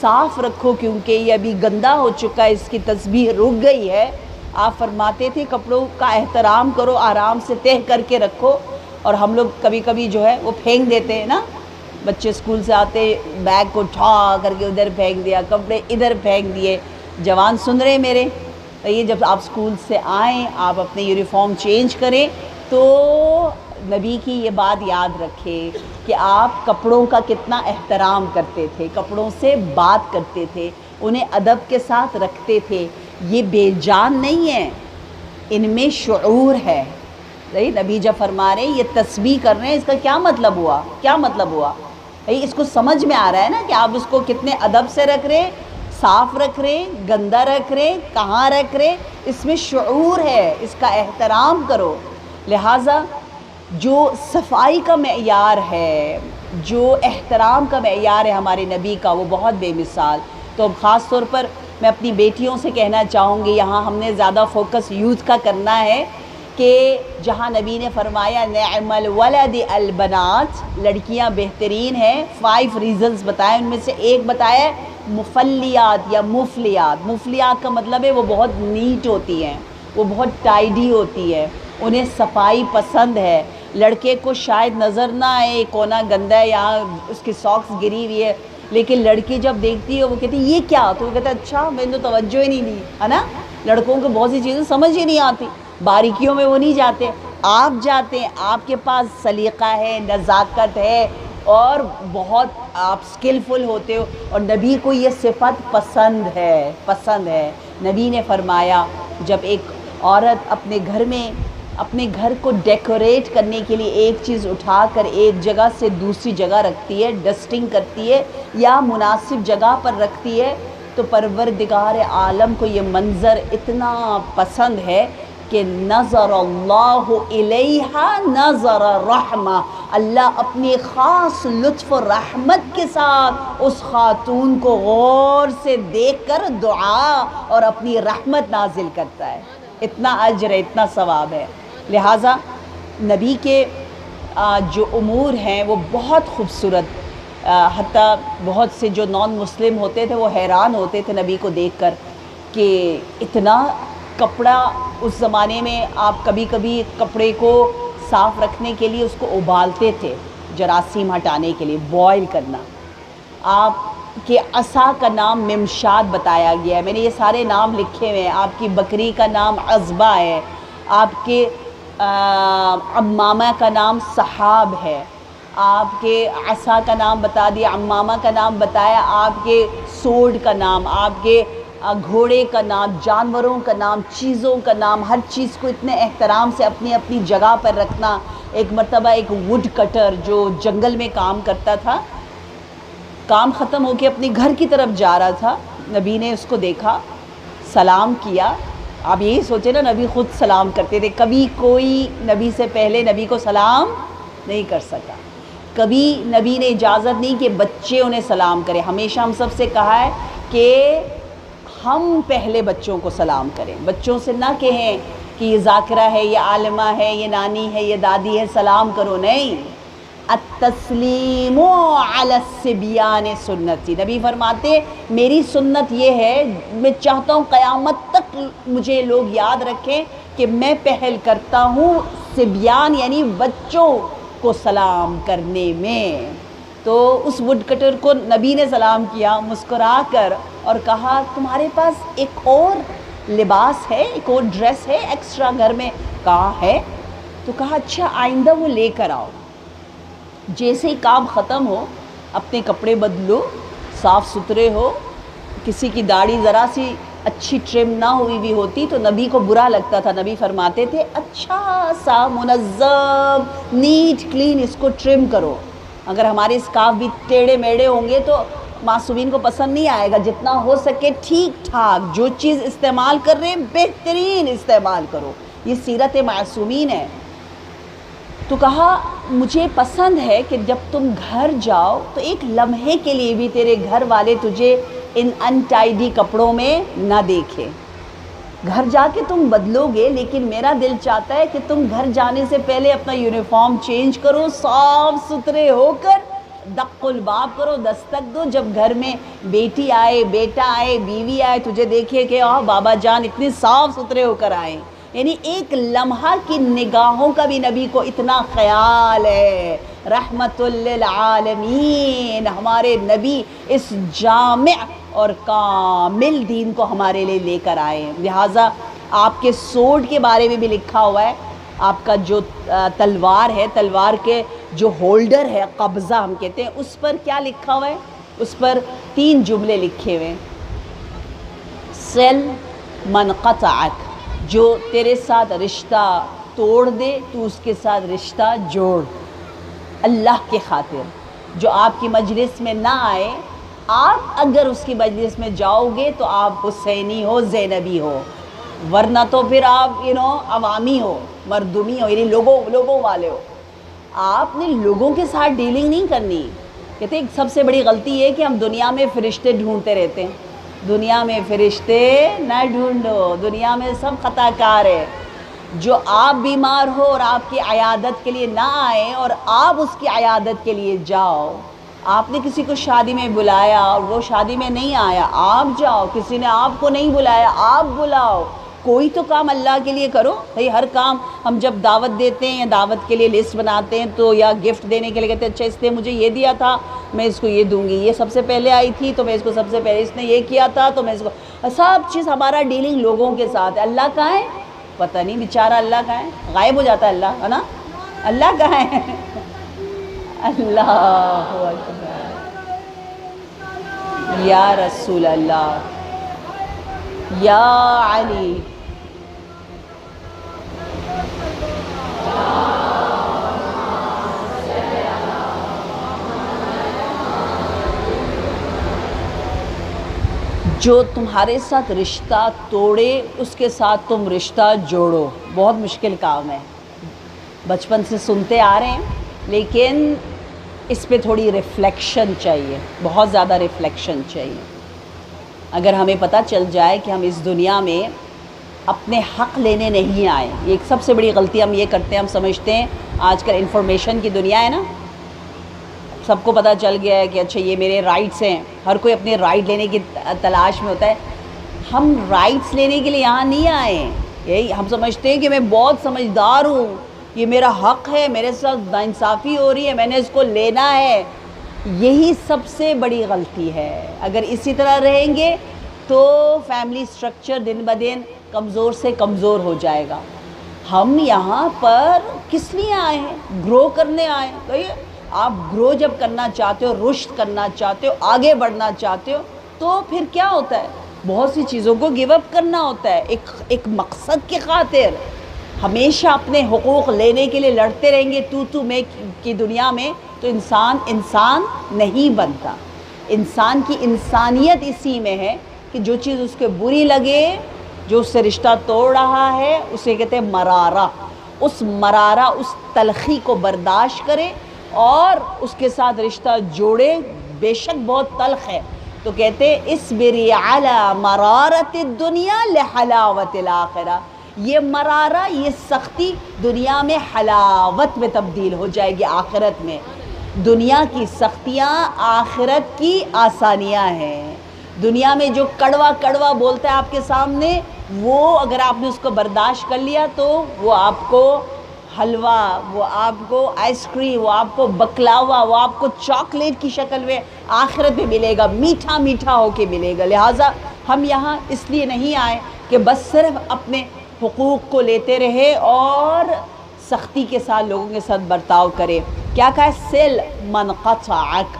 [SPEAKER 1] صاف رکھو کیونکہ یہ ابھی گندا ہو چکا ہے، اس کی تسبیح رک گئی ہے. آپ فرماتے تھے کپڑوں کا احترام کرو، آرام سے تہہ کر کے رکھو. اور ہم لوگ کبھی جو ہے وہ پھینک دیتے ہیں نا، بچے اسکول سے آتے بیگ کو اٹھا کر کے ادھر پھینک دیا، کپڑے ادھر پھینک دیے. جوان سن رہے میرے، یہ جب آپ اسکول سے آئیں، آپ اپنے یونیفارم چینج کریں تو نبی کی یہ بات یاد رکھیں کہ آپ کپڑوں کا کتنا احترام کرتے تھے، کپڑوں سے بات کرتے تھے، انہیں ادب کے ساتھ رکھتے تھے. یہ بے جان نہیں ہے، ان میں شعور ہے. نبی جب فرما رہے ہیں یہ تسبیح کر رہے ہیں، اس کا کیا مطلب ہوا؟ اس کو سمجھ میں آ رہا ہے نا کہ آپ اس کو کتنے ادب سے رکھ رہے، صاف رکھ رہے، گندا رکھ رہے، کہاں رکھ رہے. اس میں شعور ہے، اس کا احترام کرو. لہٰذا جو صفائی کا معیار ہے، جو احترام کا معیار ہے ہمارے نبی کا، وہ بہت بے مثال. تو خاص طور پر میں اپنی بیٹیوں سے کہنا چاہوں گی، یہاں ہم نے زیادہ فوکس یوتھ کا کرنا ہے کہ جہاں نبی نے فرمایا نعم الولد البنات، لڑکیاں بہترین ہیں، 5 ریزنز بتائے، ان میں سے ایک بتایا مفلیات یا مفلیات. مفلیات کا مطلب ہے وہ بہت نیٹ ہوتی ہیں، وہ بہت ٹائڈی ہوتی ہے، انہیں صفائی پسند ہے. لڑکے کو شاید نظر نہ آئے کونا گندا ہے، یہاں اس کی ساکس گری ہوئی ہے، لیکن لڑکی جب دیکھتی ہے وہ کہتی ہے یہ کیا، تو وہ کہتا ہے اچھا میں نے تو توجہ ہی نہیں دی، ہے نا. لڑکوں کو بہت سی چیزیں سمجھ ہی نہیں آتی، باریکیوں میں وہ نہیں جاتے، آپ جاتے ہیں، آپ کے پاس سلیقہ ہے، نزاکت ہے اور بہت آپ سکلفل ہوتے ہو، اور نبی کو یہ صفت پسند ہے۔ نبی نے فرمایا جب ایک عورت اپنے گھر کو ڈیکوریٹ کرنے کے لیے ایک چیز اٹھا کر ایک جگہ سے دوسری جگہ رکھتی ہے، ڈسٹنگ کرتی ہے یا مناسب جگہ پر رکھتی ہے، تو پروردگار عالم کو یہ منظر اتنا پسند ہے کہ نظر اللہ الیہا نظر رحمہ، اللہ اپنی خاص لطف و رحمت کے ساتھ اس خاتون کو غور سے دیکھ کر دعا اور اپنی رحمت نازل کرتا ہے۔ اتنا اجر ہے، اتنا ثواب ہے۔ لہٰذا نبی کے جو امور ہیں وہ بہت خوبصورت، حتیٰ بہت سے جو نان مسلم ہوتے تھے وہ حیران ہوتے تھے نبی کو دیکھ کر کہ اتنا کپڑا، اس زمانے میں آپ کبھی کبھی کپڑے کو صاف رکھنے کے لیے اس کو ابالتے تھے، جراثیم ہٹانے کے لیے بوائل کرنا۔ آپ کے عصا کا نام ممشاد بتایا گیا ہے، میں نے یہ سارے نام لکھے ہوئے ہیں۔ آپ کی بکری کا نام عزبہ ہے، آپ کے عمامہ کا نام صحاب ہے، آپ کے عصا کا نام بتا دیا، عمامہ کا نام بتایا، آپ کے سوڈ کا نام، آپ کے گھوڑے کا نام، جانوروں کا نام، چیزوں کا نام، ہر چیز کو اتنے احترام سے اپنی اپنی جگہ پر رکھنا۔ ایک مرتبہ ایک ووڈ کٹر جو جنگل میں کام کرتا تھا، کام ختم ہو کے اپنے گھر کی طرف جا رہا تھا، نبی نے اس کو دیکھا، سلام کیا۔ آپ یہی سوچے نا، نبی خود سلام کرتے تھے، کبھی کوئی نبی سے پہلے نبی کو سلام نہیں کر سکا، کبھی نبی نے اجازت نہیں کہ بچے انہیں سلام کریں۔ ہمیشہ ہم سب سے کہا ہے کہ ہم پہلے بچوں کو سلام کریں، بچوں سے نہ کہیں کہ یہ ذاکرہ ہے، یہ عالمہ ہے، یہ نانی ہے، یہ دادی ہے، سلام کرو، نہیں۔ التسلیم علی الصبیان سنتی، نبی فرماتے میری سنت یہ ہے، میں چاہتا ہوں قیامت تک مجھے لوگ یاد رکھیں کہ میں پہل کرتا ہوں صبیان یعنی بچوں کو سلام کرنے میں۔ تو اس وڈ کٹر کو نبی نے سلام کیا مسکرا کر اور کہا تمہارے پاس ایک اور لباس ہے، ایک اور ڈریس ہے ایکسٹرا گھر میں؟ کہا ہے۔ تو کہا اچھا آئندہ وہ لے کر آؤ، جیسے ہی کام ختم ہو اپنے کپڑے بدلو، صاف ستھرے ہو۔ کسی کی داڑھی ذرا سی اچھی ٹرم نہ ہوئی بھی ہوتی تو نبی کو برا لگتا تھا، نبی فرماتے تھے اچھا سا منظم نیٹ کلین اس کو ٹرم کرو۔ اگر ہمارے اسکارف بھی ٹیڑھے میڑھے ہوں گے تو معصومین کو پسند نہیں آئے گا، جتنا ہو سکے ٹھیک ٹھاک، جو چیز استعمال کر رہے ہیں بہترین استعمال کرو، یہ سیرت معصومین ہے۔ تو کہا مجھے پسند ہے کہ جب تم گھر جاؤ تو ایک لمحے کے لیے بھی تیرے گھر والے تجھے ان انٹائیڈی کپڑوں میں نہ دیکھیں، گھر جا کے تم بدلو گے، لیکن میرا دل چاہتا ہے کہ تم گھر جانے سے پہلے اپنا یونیفارم چینج کرو، صاف ستھرے ہو کر دق الباب کرو، دستک دو، جب گھر میں بیٹی آئے، بیٹا آئے، بیوی آئے، تجھے دیکھے کہ بابا جان اتنے صاف ستھرے ہو کر آئے۔ یعنی ایک لمحہ کی نگاہوں کا بھی نبی کو اتنا خیال ہے۔ رحمت للعالمین، ہمارے نبی اس جامع اور کامل دین کو ہمارے لیے لے کر آئے ہیں۔ لہٰذا آپ کے سوڈ کے بارے میں بھی لکھا ہوا ہے، آپ کا جو تلوار ہے، تلوار کے جو ہولڈر ہے، قبضہ ہم کہتے ہیں، اس پر کیا لکھا ہوا ہے؟ اس پر 3 جملے لکھے ہوئے ہیں۔ سل من قطعک، جو تیرے ساتھ رشتہ توڑ دے تو اس کے ساتھ رشتہ جوڑ، اللہ کے خاطر۔ جو آپ کی مجلس میں نہ آئے، آپ اگر اس کی مجلس میں جاؤ گے تو آپ حسینی ہو، زینبی ہو، ورنہ تو پھر آپ عوامی ہو، مردمی ہو، یعنی لوگوں والے ہو۔ آپ نے لوگوں کے ساتھ ڈیلنگ نہیں کرنی۔ کہتے ہیں سب سے بڑی غلطی یہ کہ ہم دنیا میں فرشتے ڈھونڈتے رہتے ہیں۔ دنیا میں فرشتے نہ ڈھونڈو، دنیا میں سب خطا کار ہے۔ جو آپ بیمار ہو اور آپ کی عیادت کے لیے نہ آئے اور آپ اس کی عیادت کے لیے جاؤ، آپ نے کسی کو شادی میں بلایا اور وہ شادی میں نہیں آیا، آپ جاؤ۔ کسی نے آپ کو نہیں بلایا، آپ بلاؤ۔ کوئی تو کام اللہ کے لیے کرو بھائی۔ ہر کام ہم جب دعوت دیتے ہیں یا دعوت کے لیے لسٹ بناتے ہیں تو یا گفٹ دینے کے لیے کہتے ہیں اچھا اس نے مجھے یہ دیا تھا میں اس کو یہ دوں گی، یہ سب سے پہلے آئی تھی تو میں اس کو سب سے پہلے، اس نے یہ کیا تھا تو میں اس کو، سب چیز ہمارا ڈیلنگ لوگوں کے ساتھ ہے. اللہ کہاں ہے پتہ نہیں بیچارہ, اللہ کہاں ہے, غائب ہو جاتا ہے اللہ, ہے نا. اللہ کہاں ہے؟ اللہ اکبر, یا رسول اللہ, یا علی. جو تمہارے ساتھ رشتہ توڑے اس کے ساتھ تم رشتہ جوڑو. بہت مشکل کام ہے, بچپن سے سنتے آ رہے ہیں, لیکن اس پہ تھوڑی ریفلیکشن چاہیے, بہت زیادہ ریفلیکشن چاہیے. اگر ہمیں پتہ چل جائے کہ ہم اس دنیا میں اپنے حق لینے نہیں آئے, یہ ایک سب سے بڑی غلطی ہم یہ کرتے ہیں, ہم سمجھتے ہیں آج کل انفارمیشن کی دنیا ہے نا, سب کو پتہ چل گیا ہے کہ اچھا یہ میرے رائٹس ہیں, ہر کوئی اپنے رائٹ لینے کی تلاش میں ہوتا ہے. ہم رائٹس لینے کے لیے یہاں نہیں آئے ہیں, یہی ہم سمجھتے ہیں کہ میں بہت سمجھدار ہوں, یہ میرا حق ہے, میرے ساتھ ناانصافی ہو رہی ہے, میں نے اس کو لینا ہے. یہی سب سے بڑی غلطی ہے. اگر اسی طرح رہیں گے تو فیملی سٹرکچر دن بدن کمزور سے کمزور ہو جائے گا. ہم یہاں پر کس لیے آئے ہیں؟ گرو کرنے آئے ہیں. تو یہ آپ گرو جب کرنا چاہتے ہو, رشد کرنا چاہتے ہو, آگے بڑھنا چاہتے ہو, تو پھر کیا ہوتا ہے؟ بہت سی چیزوں کو گیو اپ کرنا ہوتا ہے ایک مقصد کی خاطر. ہمیشہ اپنے حقوق لینے کے لیے لڑتے رہیں گے تو میں کی دنیا میں, تو انسان نہیں بنتا. انسان کی انسانیت اسی میں ہے کہ جو چیز اس کے بری لگے, جو اس سے رشتہ توڑ رہا ہے, اسے کہتے ہیں مرارہ. اس مرارہ, اس تلخی کو برداشت کرے اور اس کے ساتھ رشتہ جوڑے. بے شک بہت تلخ ہے, تو کہتے اصبری علی مرارت الدنیا لحلاوت الآخرہ. یہ مرارہ, یہ سختی دنیا میں حلاوت میں تبدیل ہو جائے گی آخرت میں. دنیا کی سختیاں آخرت کی آسانیاں ہیں. دنیا میں جو کڑوا کڑوا بولتا ہے آپ کے سامنے, وہ اگر آپ نے اس کو برداشت کر لیا تو وہ آپ کو حلوہ, وہ آپ کو آئس کریم, وہ آپ کو بکلاوا, وہ آپ کو چاکلیٹ کی شکل میں آخرت میں ملے گا, میٹھا میٹھا ہو کے ملے گا. لہٰذا ہم یہاں اس لیے نہیں آئے کہ بس صرف اپنے حقوق کو لیتے رہے اور سختی کے ساتھ لوگوں کے ساتھ برتاؤ کرے. کیا کہا ہے؟ سل من قطعک,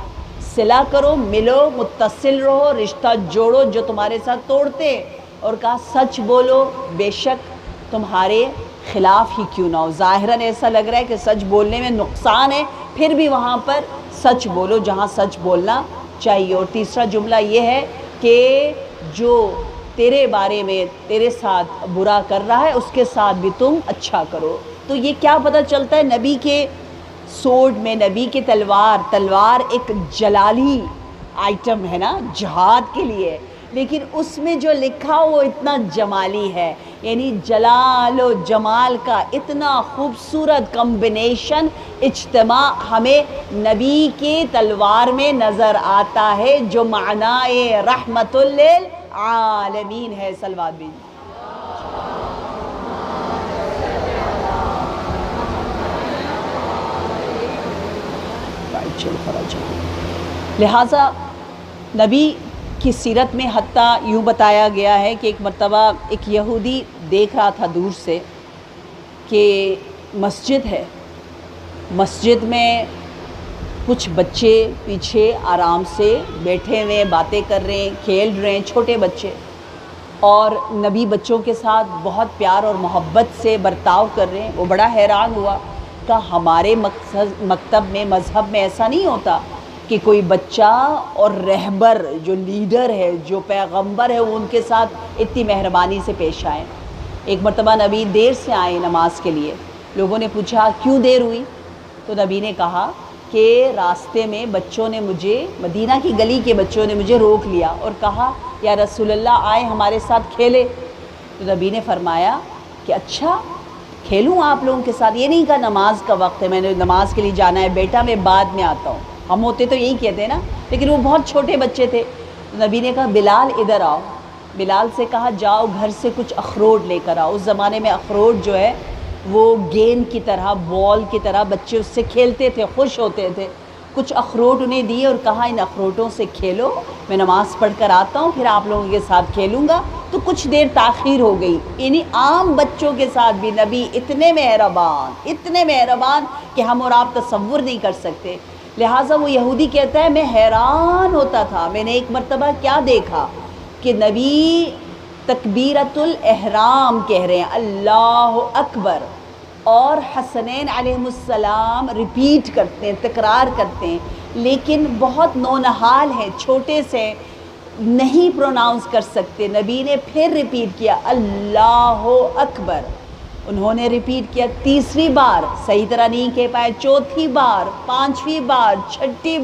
[SPEAKER 1] صلہ کرو, ملو, متصل رہو, رشتہ جوڑو جو تمہارے ساتھ توڑتے. اور کہا سچ بولو, بے شک تمہارے خلاف ہی کیوں نہ ہو. ظاہراً ایسا لگ رہا ہے کہ سچ بولنے میں نقصان ہے, پھر بھی وہاں پر سچ بولو جہاں سچ بولنا چاہیے. اور تیسرا جملہ یہ ہے کہ جو تیرے بارے میں تیرے ساتھ برا کر رہا ہے اس کے ساتھ بھی تم اچھا کرو. تو یہ کیا پتہ چلتا ہے؟ نبی کے سوڈ میں, نبی کی تلوار ایک جلالی آئٹم ہے نا جہاد کے لیے, لیکن اس میں جو لکھا وہ اتنا جمالی ہے. یعنی جلال و جمال کا اتنا خوبصورت کمبینیشن, اجتماع ہمیں نبی کی تلوار میں نظر آتا ہے, جو معنی رحمت للعالمین ہے. صلوات بھی. لہٰذا نبی کی سیرت میں حتیٰ یوں بتایا گیا ہے کہ ایک مرتبہ ایک یہودی دیکھ رہا تھا دور سے کہ مسجد ہے, مسجد میں کچھ بچے پیچھے آرام سے بیٹھے ہوئے باتیں کر رہے ہیں, کھیل رہے ہیں, چھوٹے بچے, اور نبی بچوں کے ساتھ بہت پیار اور محبت سے برتاؤ کر رہے ہیں. وہ بڑا حیران ہوا کہ ہمارے مکتب میں, مذہب میں ایسا نہیں ہوتا کہ کوئی بچہ اور رہبر جو لیڈر ہے, جو پیغمبر ہے, وہ ان کے ساتھ اتنی مہربانی سے پیش آئیں. ایک مرتبہ نبی دیر سے آئے نماز کے لیے. لوگوں نے پوچھا کیوں دیر ہوئی؟ تو نبی نے کہا کہ راستے میں بچوں نے مجھے, مدینہ کی گلی کے بچوں نے مجھے روک لیا اور کہا یا رسول اللہ آئے ہمارے ساتھ کھیلے. تو نبی نے فرمایا کہ اچھا کھیلوں آپ لوگوں کے ساتھ؟ یہ نہیں کہا نماز کا وقت ہے, میں نے نماز کے لیے جانا ہے, بیٹا میں بعد میں آتا ہوں. ہم ہوتے تو یہی کہتے ہیں نا, لیکن وہ بہت چھوٹے بچے تھے. نبی نے کہا بلال ادھر آؤ. بلال سے کہا جاؤ گھر سے کچھ اخروٹ لے کر آؤ. اس زمانے میں اخروٹ جو ہے وہ گیند کی طرح, بال کی طرح بچے اس سے کھیلتے تھے, خوش ہوتے تھے. کچھ اخروٹ انہیں دیے اور کہا ان اخروٹوں سے کھیلو، میں نماز پڑھ کر آتا ہوں پھر آپ لوگوں کے ساتھ کھیلوں گا۔ تو کچھ دیر تاخیر ہو گئی، انہیں عام بچوں کے ساتھ بھی نبی اتنے مہربان کہ ہم اور آپ تصور نہیں کر سکتے۔ لہٰذا وہ یہودی کہتا ہے میں حیران ہوتا تھا، میں نے ایک مرتبہ کیا دیکھا کہ نبی تکبیرۃ الاحرام کہہ رہے ہیں، اللہ اکبر، اور حسنین علیہ السلام ریپیٹ کرتے ہیں، تکرار کرتے ہیں، لیکن بہت نونہال ہیں، چھوٹے سے نہیں پروناؤنس کر سکتے۔ نبی نے پھر ریپیٹ کیا اللہ اکبر، انہوں نے ریپیٹ کیا تیسری بار، صحیح طرح نہیں کہہ پائے، چوتھی بار، پانچویں بار، چھٹی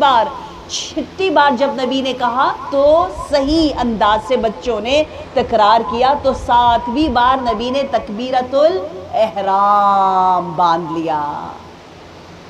[SPEAKER 1] بار جب نبی نے کہا تو صحیح انداز سے بچوں نے تکرار کیا، تو ساتویں بار نبی نے تکبیرۃ الاحرام باندھ لیا۔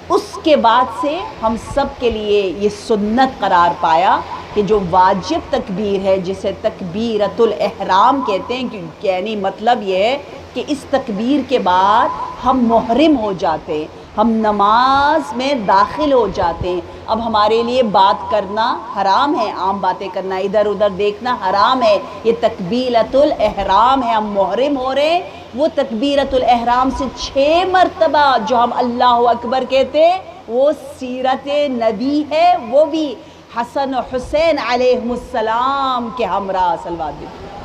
[SPEAKER 1] اس کے بعد سے ہم سب کے لیے یہ سنت قرار پایا کہ جو واجب تکبیر ہے جسے تکبیرۃ الاحرام کہتے ہیں، یعنی مطلب یہ ہے کہ اس تکبیر کے بعد ہم محرم ہو جاتے ہیں، ہم نماز میں داخل ہو جاتے ہیں۔ اب ہمارے لیے بات کرنا حرام ہے، عام باتیں کرنا، ادھر ادھر دیکھنا حرام ہے، یہ تکبیرۃ الاحرام ہے، ہم محرم ہو رہے ہیں۔ وہ تکبیرۃ الاحرام سے 6 مرتبہ جو ہم اللہ اکبر کہتے ہیں وہ سیرت نبی ہے، وہ بھی حسن و حسین علیہ السلام کے ہمراہ صلوات دیتے ہیں۔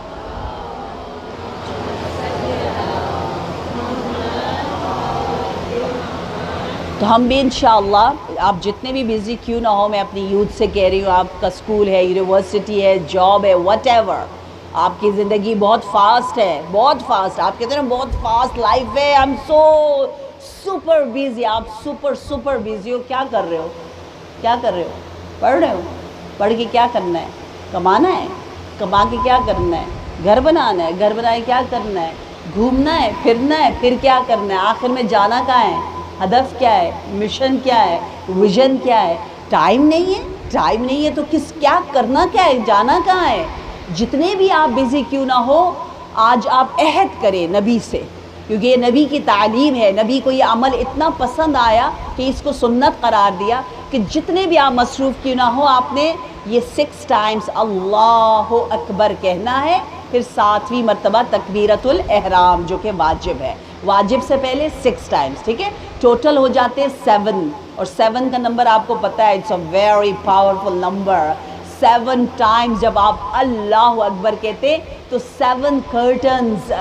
[SPEAKER 1] تو ہم بھی انشاءاللہ، آپ جتنے بھی بیزی کیوں نہ ہو، میں اپنی یوتھ سے کہہ رہی ہوں، آپ کا اسکول ہے، یونیورسٹی ہے، جاب ہے، واٹ ایور، آپ کی زندگی بہت فاسٹ ہے، بہت فاسٹ، آپ کہتے ہیں بہت فاسٹ لائف ہے، ہم سو سپر بیزی، آپ سپر بیزی ہو، کیا کر رہے ہو؟ پڑھ رہے ہو؟ پڑھ کے کیا کرنا ہے؟ کمانا ہے، کما کے کیا کرنا ہے؟ گھر بنانا ہے، گھر بنا کے کیا کرنا ہے؟ گھومنا ہے، پھرنا ہے، پھر کیا کرنا ہے؟ آخر میں جانا کہاں ہے؟ ہدف کیا ہے؟ مشن کیا ہے؟ ویژن کیا ہے؟ ٹائم نہیں ہے تو کیا کرنا کیا ہے؟ جانا کہاں ہے؟ جتنے بھی آپ بیزی کیوں نہ ہو، آج آپ عہد کریں نبی سے، کیونکہ یہ نبی کی تعلیم ہے، نبی کو یہ عمل اتنا پسند آیا کہ اس کو سنت قرار دیا کہ جتنے بھی آپ مصروف کیوں نہ ہو، آپ نے یہ 6 ٹائمز اللہ اکبر کہنا ہے، پھر 7ویں مرتبہ تکبیرۃ الاحرام جو کہ واجب ہے، واجب سے پہلے 6 ٹائمز، ٹھیک ہے؟ ٹوٹل ہو جاتے ہیں 7، اور 7 کا نمبر آپ کو پتہ ہے، it's a very powerful number. 7 times جب آپ اللہ اکبر کہتے تو 7 کرٹنز،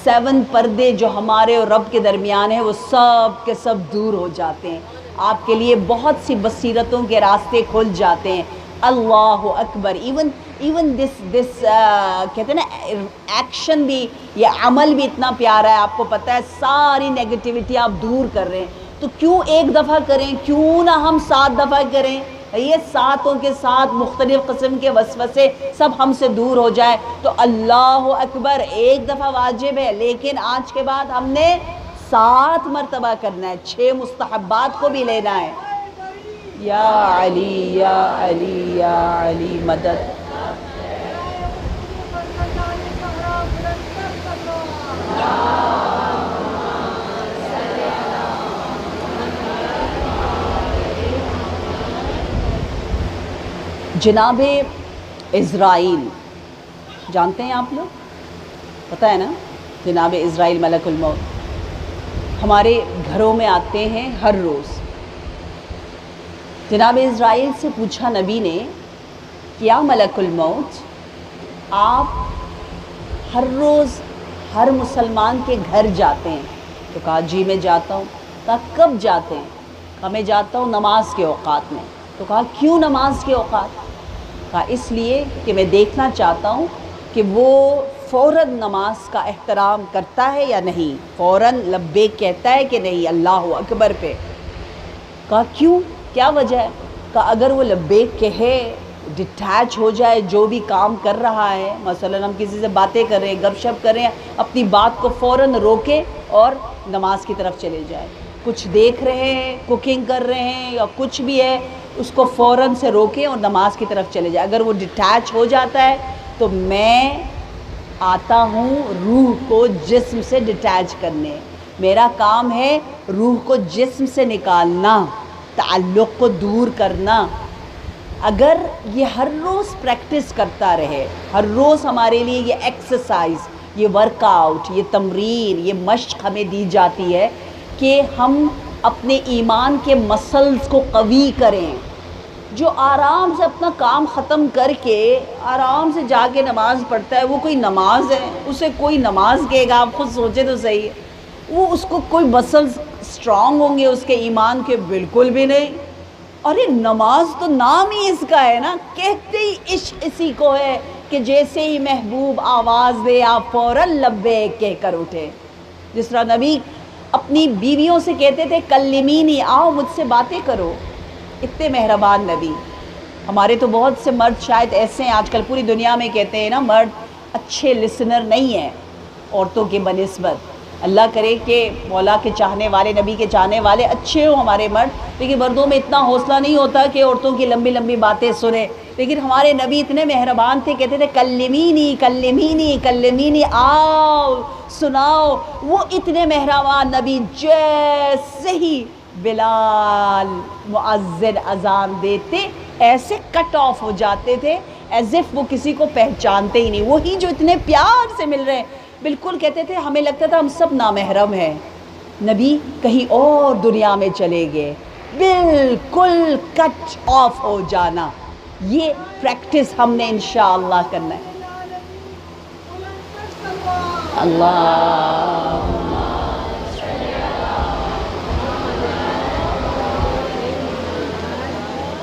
[SPEAKER 1] 7 پردے جو ہمارے اور رب کے درمیان ہیں وہ سب کے سب دور ہو جاتے ہیں، آپ کے لیے بہت سی بصیرتوں کے راستے کھل جاتے ہیں۔ اللہ اکبر، ایون دس کہتے ہیں نا ایکشن بھی، یہ عمل بھی اتنا پیارا ہے، آپ کو پتہ ہے ساری نیگیٹیوٹی آپ دور کر رہے ہیں، تو کیوں ایک دفعہ کریں، کیوں نہ ہم 7 دفعہ کریں؟ یہ 7 کے ساتھ مختلف قسم کے وسوسے سب ہم سے دور ہو جائے۔ تو اللہ اکبر ایک دفعہ واجب ہے، لیکن آج کے بعد ہم نے 7 مرتبہ کرنا ہے، 6 مستحبات کو بھی لینا ہے۔ یا علی یا علی یا علی مدد۔ جناب اسرائیل جانتے ہیں آپ لوگ؟ پتہ ہے نا، جناب اسرائیل ملک الموت ہمارے گھروں میں آتے ہیں ہر روز۔ جناب اسرائیل سے پوچھا نبی نے، کیا ملک الموت آپ ہر روز ہر مسلمان کے گھر جاتے ہیں؟ تو کہا جی میں جاتا ہوں۔ کہا کب جاتے ہیں؟ کہا میں جاتا ہوں نماز کے اوقات میں۔ تو کہا کیوں نماز کے اوقات؟ کہا اس لیے کہ میں دیکھنا چاہتا ہوں کہ وہ فوراً نماز کا احترام کرتا ہے یا نہیں، فوراً لبیک کہتا ہے کہ نہیں اللہ اکبر پہ۔ کہا کیوں، کیا وجہ ہے؟ کہا اگر وہ لبیک کہے، ڈٹیچ ہو جائے جو بھی کام کر رہا ہے، مثلا ہم کسی سے باتیں کر رہے ہیں، گپ شپ کر رہے ہیں، اپنی بات کو فوراً روکے اور نماز کی طرف چلے جائے۔ کچھ دیکھ رہے ہیں، کوکنگ کر رہے ہیں یا کچھ بھی ہے، اس کو فوراً سے روکیں اور نماز کی طرف چلے جائے۔ اگر وہ ڈٹیچ ہو جاتا ہے تو میں آتا ہوں روح کو جسم سے ڈٹیچ کرنے، میرا کام ہے روح کو جسم سے نکالنا، تعلق کو دور کرنا، اگر یہ ہر روز پریکٹس کرتا رہے، ہر روز ہمارے لیے یہ ایکسرسائز، یہ ورک آؤٹ، یہ تمرین، یہ مشق ہمیں دی جاتی ہے کہ ہم اپنے ایمان کے مسلز کو قوی کریں. جو آرام سے اپنا کام ختم کر کے آرام سے جا کے نماز پڑھتا ہے، وہ کوئی نماز ہے؟ اسے کوئی نماز کہے گا؟ آپ خود سوچے تو صحیح. وہ اس کو کوئی مسلز اسٹرانگ ہوں گے اس کے ایمان کے؟ بالکل بھی نہیں. ارے نماز تو نام ہی اس کا ہے نا، کہتے ہی عشق اسی کو ہے کہ جیسے ہی محبوب آواز دے آپ فوراً لبیک کہہ کر اٹھے. جس طرح نبی اپنی بیویوں سے کہتے تھے کلمینی، آؤ مجھ سے باتیں کرو. اتنے مہربان نبی. ہمارے تو بہت سے مرد شاید ایسے ہیں آج کل پوری دنیا میں، کہتے ہیں نا مرد اچھے لسنر نہیں ہیں عورتوں کے بنسبت. اللہ کرے کہ مولا کے چاہنے والے، نبی کے چاہنے والے اچھے ہوں ہمارے مرد، لیکن مردوں میں اتنا حوصلہ نہیں ہوتا کہ عورتوں کی لمبی لمبی باتیں سنیں. لیکن ہمارے نبی اتنے مہربان تھے، کہتے تھے کلمینی کلمینی کلمینی، آؤ سناؤ. وہ اتنے مہربان نبی جیسے ہی بلال مؤذن اذان دیتے ایسے کٹ آف ہو جاتے تھے، ایز اف وہ کسی کو پہچانتے ہی نہیں. وہی جو اتنے پیار سے مل رہے ہیں، بالکل کہتے تھے ہمیں لگتا تھا ہم سب نامحرم ہیں، نبی کہیں اور دنیا میں چلے گئے. بالکل کٹ آف ہو جانا. یہ پریکٹس ہم نے انشاءاللہ کرنا ہے. اللہ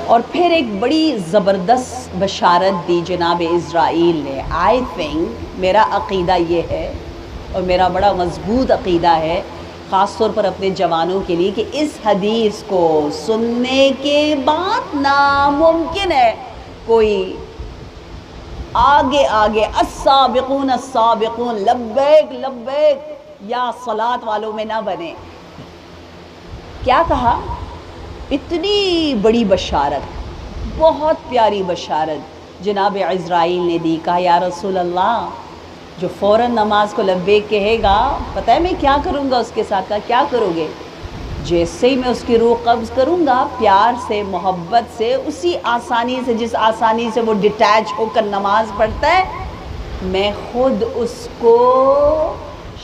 [SPEAKER 1] اور پھر ایک بڑی زبردست بشارت دی جناب اسرائیل نے. آئی تھنک میرا عقیدہ یہ ہے اور میرا بڑا مضبوط عقیدہ ہے خاص طور پر اپنے جوانوں کے لیے کہ اس حدیث کو سننے کے بعد ناممکن ہے کوئی آگے السابقون السابقون لبیک لبیک یا صلاۃ والوں میں نہ بنے. کیا کہا؟ اتنی بڑی بشارت، بہت پیاری بشارت جناب عزرائیل نے دی. کہا یا رسول اللہ، جو فوراً نماز کو لبیک کہے گا پتہ ہے میں کیا کروں گا اس کے ساتھ؟ کہا کیا کرو گے؟ جیسے ہی میں اس کی روح قبض کروں گا، پیار سے محبت سے، اسی آسانی سے جس آسانی سے وہ ڈیٹیچ ہو کر نماز پڑھتا ہے، میں خود اس کو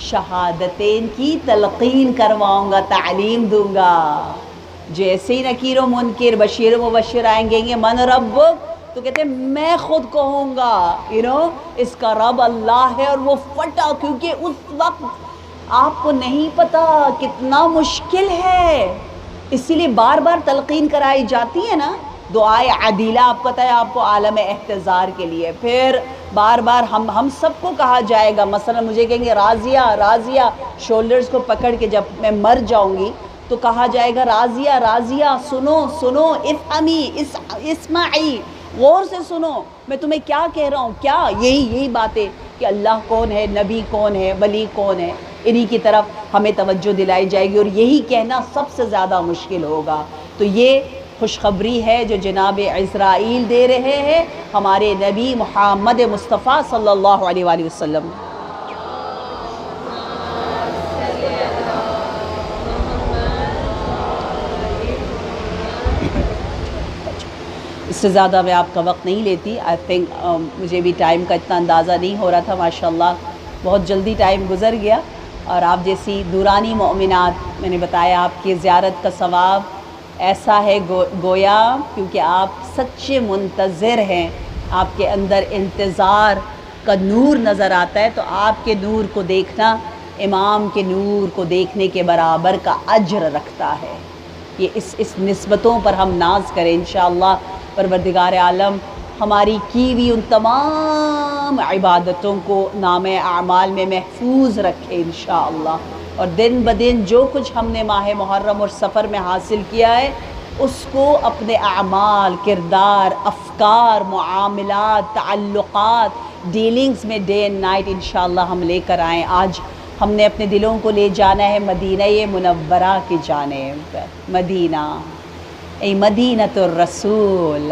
[SPEAKER 1] شہادتین کی تلقین کرواؤں گا، تعلیم دوں گا. جیسے ہی نکیر و منکر، بشیر و مبشر آئیں گے من ربک، تو کہتے ہیں میں خود کہوں گا اس کا رب اللہ ہے. اور وہ پھٹا، کیونکہ اس وقت آپ کو نہیں پتا کتنا مشکل ہے، اسی لیے بار بار تلقین کرائی جاتی ہے نا. دعائے عدیلہ آپ پتہ ہے آپ کو عالم احتضار کے لیے، پھر بار بار ہم سب کو کہا جائے گا. مثلا مجھے کہیں گے راضیہ راضیہ، شولڈرز کو پکڑ کے جب میں مر جاؤں گی تو کہا جائے گا راضیہ راضیہ سنو سنو، افہمی اسمعی، غور سے سنو میں تمہیں کیا کہہ رہا ہوں. کیا یہی باتیں کہ اللہ کون ہے، نبی کون ہے، ولی کون ہے، انہی کی طرف ہمیں توجہ دلائی جائے گی. اور یہی کہنا سب سے زیادہ مشکل ہوگا. تو یہ خوشخبری ہے جو جناب عزرائیل دے رہے ہیں ہمارے نبی محمد مصطفیٰ صلی اللہ علیہ وآلہ وسلم. اس سے زیادہ میں آپ کا وقت نہیں لیتی. آئی تھنک مجھے بھی ٹائم کا اتنا اندازہ نہیں ہو رہا تھا. ماشاءاللہ بہت جلدی ٹائم گزر گیا. اور آپ جیسی دورانی مومنات، میں نے بتایا آپ کی زیارت کا ثواب ایسا ہے گویا کیونکہ آپ سچے منتظر ہیں، آپ کے اندر انتظار کا نور نظر آتا ہے. تو آپ کے نور کو دیکھنا امام کے نور کو دیکھنے کے برابر کا اجر رکھتا ہے. یہ اس نسبتوں پر ہم ناز کریں انشاءاللہ. پروردگار عالم ہماری کی ہوئی ان تمام عبادتوں کو نام اعمال میں محفوظ رکھے انشاءاللہ. اور دن بدن جو کچھ ہم نے ماہ محرم اور سفر میں حاصل کیا ہے اس کو اپنے اعمال، کردار، افکار، معاملات، تعلقات، ڈیلنگز میں ڈے اینڈ نائٹ انشاءاللہ ہم لے کر آئیں. آج ہم نے اپنے دلوں کو لے جانا ہے مدینہ منورہ کی جانب. مدینہ، اے مدینۃ الرسول.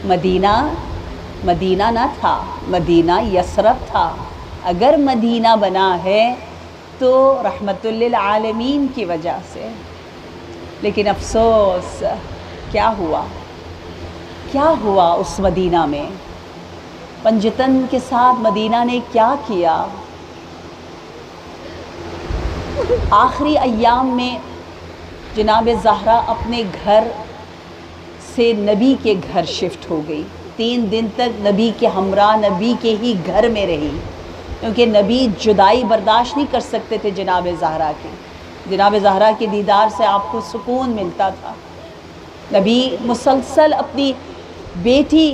[SPEAKER 1] مدینہ نہ تھا، مدینہ یثرب تھا. اگر مدینہ بنا ہے تو رحمت للعالمین کی وجہ سے. لیکن افسوس کیا ہوا اس مدینہ میں، پنجتن کے ساتھ مدینہ نے کیا کیا؟ آخری ایام میں جناب زہرا اپنے گھر سے نبی کے گھر شفٹ ہو گئی، 3 دن تک نبی کے ہمراہ، نبی کے ہی گھر میں رہی، کیونکہ نبی جدائی برداشت نہیں کر سکتے تھے جناب زہرا کی۔ جناب زہرا کے دیدار سے آپ کو سکون ملتا تھا۔ نبی مسلسل اپنی بیٹی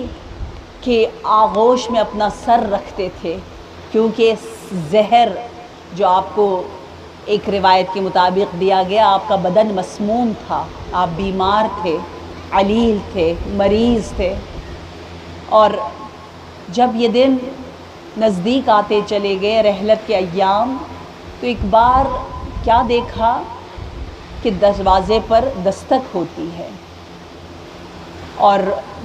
[SPEAKER 1] کے آغوش میں اپنا سر رکھتے تھے، کیونکہ زہر جو آپ کو ایک روایت کے مطابق دیا گیا، آپ کا بدن مسموم تھا، آپ بیمار تھے، علیل تھے، مریض تھے۔ اور جب یہ دن نزدیک آتے چلے گئے، رحلت کے ایام، تو ایک بار کیا دیکھا کہ دروازے پر دستک ہوتی ہے، اور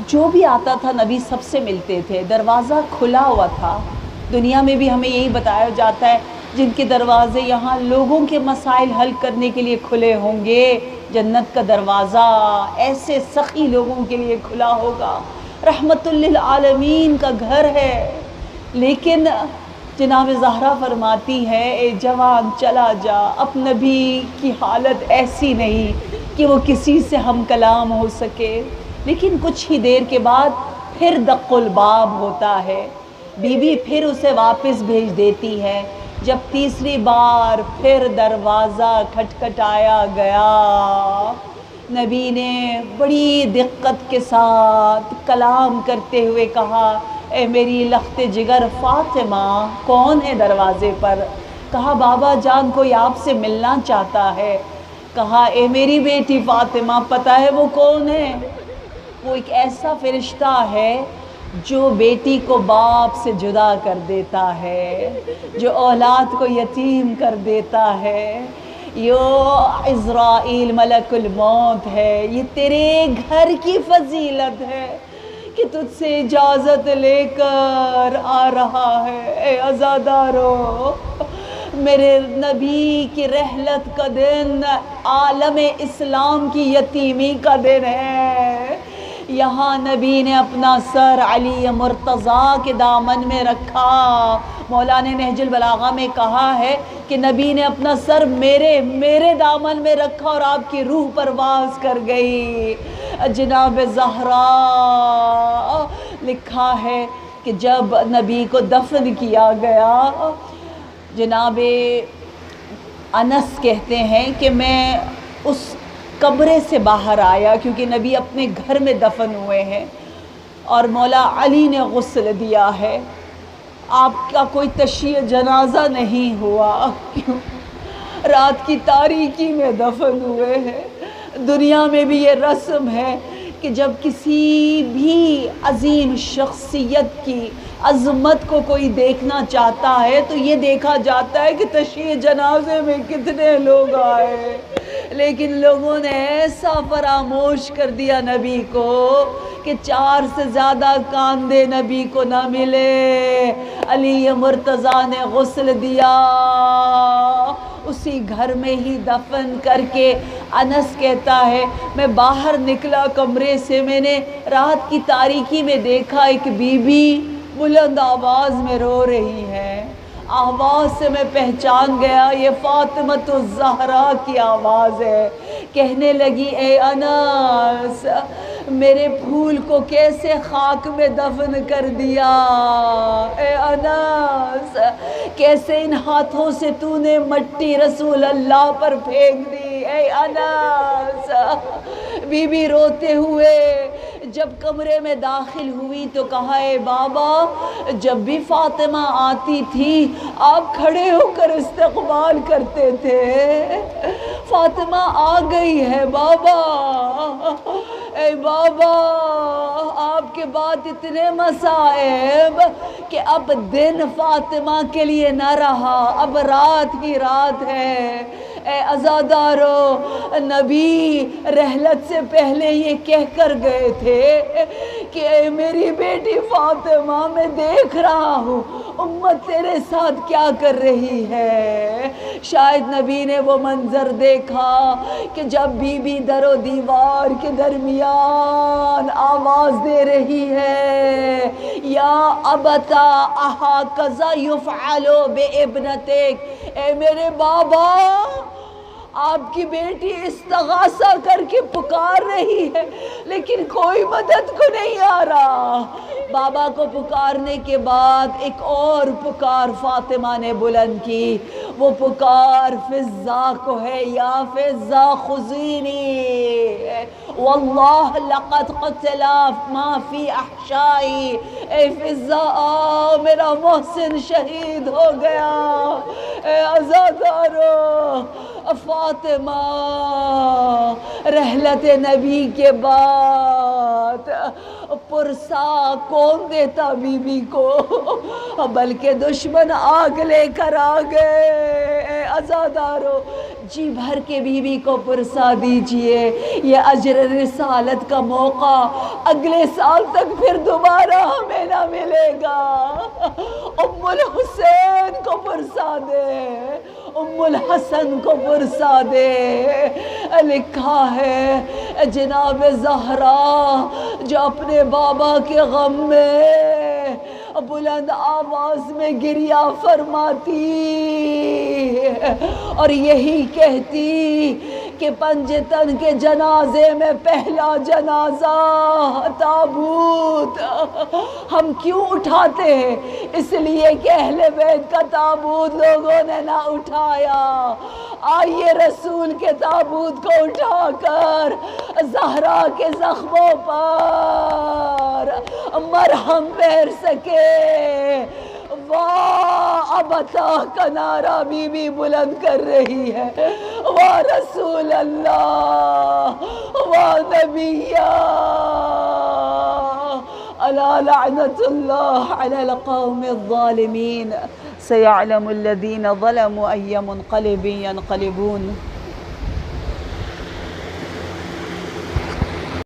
[SPEAKER 1] جو بھی آتا تھا نبی سب سے ملتے تھے، دروازہ کھلا ہوا تھا۔ دنیا میں بھی ہمیں یہی بتایا جاتا ہے، جن کے دروازے یہاں لوگوں کے مسائل حل کرنے کے لیے کھلے ہوں گے، جنت کا دروازہ ایسے سخی لوگوں کے لیے کھلا ہوگا۔ رحمت للعالمین کا گھر ہے، لیکن جناب زہرا فرماتی ہے، اے جوان چلا جا، اب نبی کی حالت ایسی نہیں کہ وہ کسی سے ہم کلام ہو سکے۔ لیکن کچھ ہی دیر کے بعد پھر دق الباب ہوتا ہے، بی بی پھر اسے واپس بھیج دیتی ہے۔ جب تیسری بار پھر دروازہ کھٹکھٹایا گیا، نبی نے بڑی دقت کے ساتھ کلام کرتے ہوئے کہا، اے میری لخت جگر فاطمہ، کون ہے دروازے پر؟ کہا بابا جان کوئی آپ سے ملنا چاہتا ہے۔ کہا اے میری بیٹی فاطمہ، پتہ ہے وہ کون ہے؟ وہ ایک ایسا فرشتہ ہے جو بیٹی کو باپ سے جدا کر دیتا ہے، جو اولاد کو یتیم کر دیتا ہے۔ یہ عزرائیل ملک الموت ہے، یہ تیرے گھر کی فضیلت ہے کہ تجھ سے اجازت لے کر آ رہا ہے۔ اے عزادارو، میرے نبی کی رحلت کا دن عالم اسلام کی یتیمی کا دن ہے۔ یہاں نبی نے اپنا سر علی مرتضیٰ کے دامن میں رکھا۔ مولانا نہج البلاغہ میں کہا ہے کہ نبی نے اپنا سر میرے دامن میں رکھا اور آپ کی روح پرواز کر گئی۔ جناب زہرا، لکھا ہے کہ جب نبی کو دفن کیا گیا، جناب انس کہتے ہیں کہ میں اس قبرے سے باہر آیا، کیونکہ نبی اپنے گھر میں دفن ہوئے ہیں، اور مولا علی نے غسل دیا ہے، آپ کا کوئی تشییع جنازہ نہیں ہوا، کیوں؟ رات کی تاریکی میں دفن ہوئے ہیں۔ دنیا میں بھی یہ رسم ہے کہ جب کسی بھی عظیم شخصیت کی عظمت کو کوئی دیکھنا چاہتا ہے تو یہ دیکھا جاتا ہے کہ تشییع جنازے میں کتنے لوگ آئے، لیکن لوگوں نے ایسا فراموش کر دیا نبی کو کہ 4 سے زیادہ کاندھے نبی کو نہ ملے۔ علی مرتضیٰ نے غسل دیا، اسی گھر میں ہی دفن کر کے انس کہتا ہے میں باہر نکلا کمرے سے، میں نے رات کی تاریکی میں دیکھا ایک بی بی بلند آواز میں رو رہی ہے۔ آواز سے میں پہچان گیا یہ فاطمۃ الزہرا کی آواز ہے۔ کہنے لگی اے انس، میرے پھول کو کیسے خاک میں دفن کر دیا؟ اے انس، کیسے ان ہاتھوں سے تو نے مٹی رسول اللہ پر پھینک دی؟ اے انس، بی بی روتے ہوئے جب کمرے میں داخل ہوئی تو کہا اے بابا، جب بھی فاطمہ آتی تھی آپ کھڑے ہو کر استقبال کرتے تھے، فاطمہ آ گئی ہے بابا۔ اے بابا، آپ کے بعد اتنے مصائب کہ اب دن فاطمہ کے لیے نہ رہا، اب رات ہی رات ہے۔ اے عزادارو، نبی رحلت سے پہلے یہ کہہ کر گئے تھے کہ اے میری بیٹی فاطمہ، میں دیکھ رہا ہوں امت تیرے ساتھ کیا کر رہی ہے۔ شاید نبی نے وہ منظر دیکھا کہ جب بی بی در و دیوار کے درمیان آواز دے رہی ہے، یا ابتا اہاکذا یفعل بابنتک، اے میرے بابا، آپ کی بیٹی استغاثہ کر کے پکار رہی ہے لیکن کوئی مدد کو نہیں آ رہا۔ بابا کو پکارنے کے بعد ایک اور پکار فاطمہ نے بلند کی، وہ پکار فضا کو ہے، یا فضا خذینی واللہ لقد قتل ما فی احشائی، اے فضا آ، میرا محسن شہید ہو گیا۔ اے عزادارو، فاطمہ رحلت نبی کے بعد پرسا کون دیتا بی بی کو، بلکہ دشمن آگ لے کر آ گئے۔ اے عزادارو، جی بھر کے بی بی کو پرسا دیجئے، یہ اجر رسالت کا موقع اگلے سال تک پھر دوبارہ ہمیں نہ ملے گا۔ ام الحسین کو پرسا دے، ام الحسن کو پرسا دے۔ لکھا ہے جناب زہرا جو اپنے بابا کے غم میں بلند آواز میں گریہ فرماتی اور یہی کہتی کہ پنجتن کے جنازے میں پہلا جنازہ تابوت ہم کیوں اٹھاتے ہیں؟ اس لیے کہ اہل بیت کا تابوت لوگوں نے نہ اٹھایا۔ آئیے رسول کے تابوت کو اٹھا کر زہرا کے زخموں پر مرہم پھیر سکے۔ واہ ابتا کا نعرہ بی بی بلند کر رہی ہے، واہ رسول اللہ، واہ نبیہ، الا لعنت اللہ علی القوم الظالمین، سیعلم الذین ظلموا ای منقلب ینقلبون۔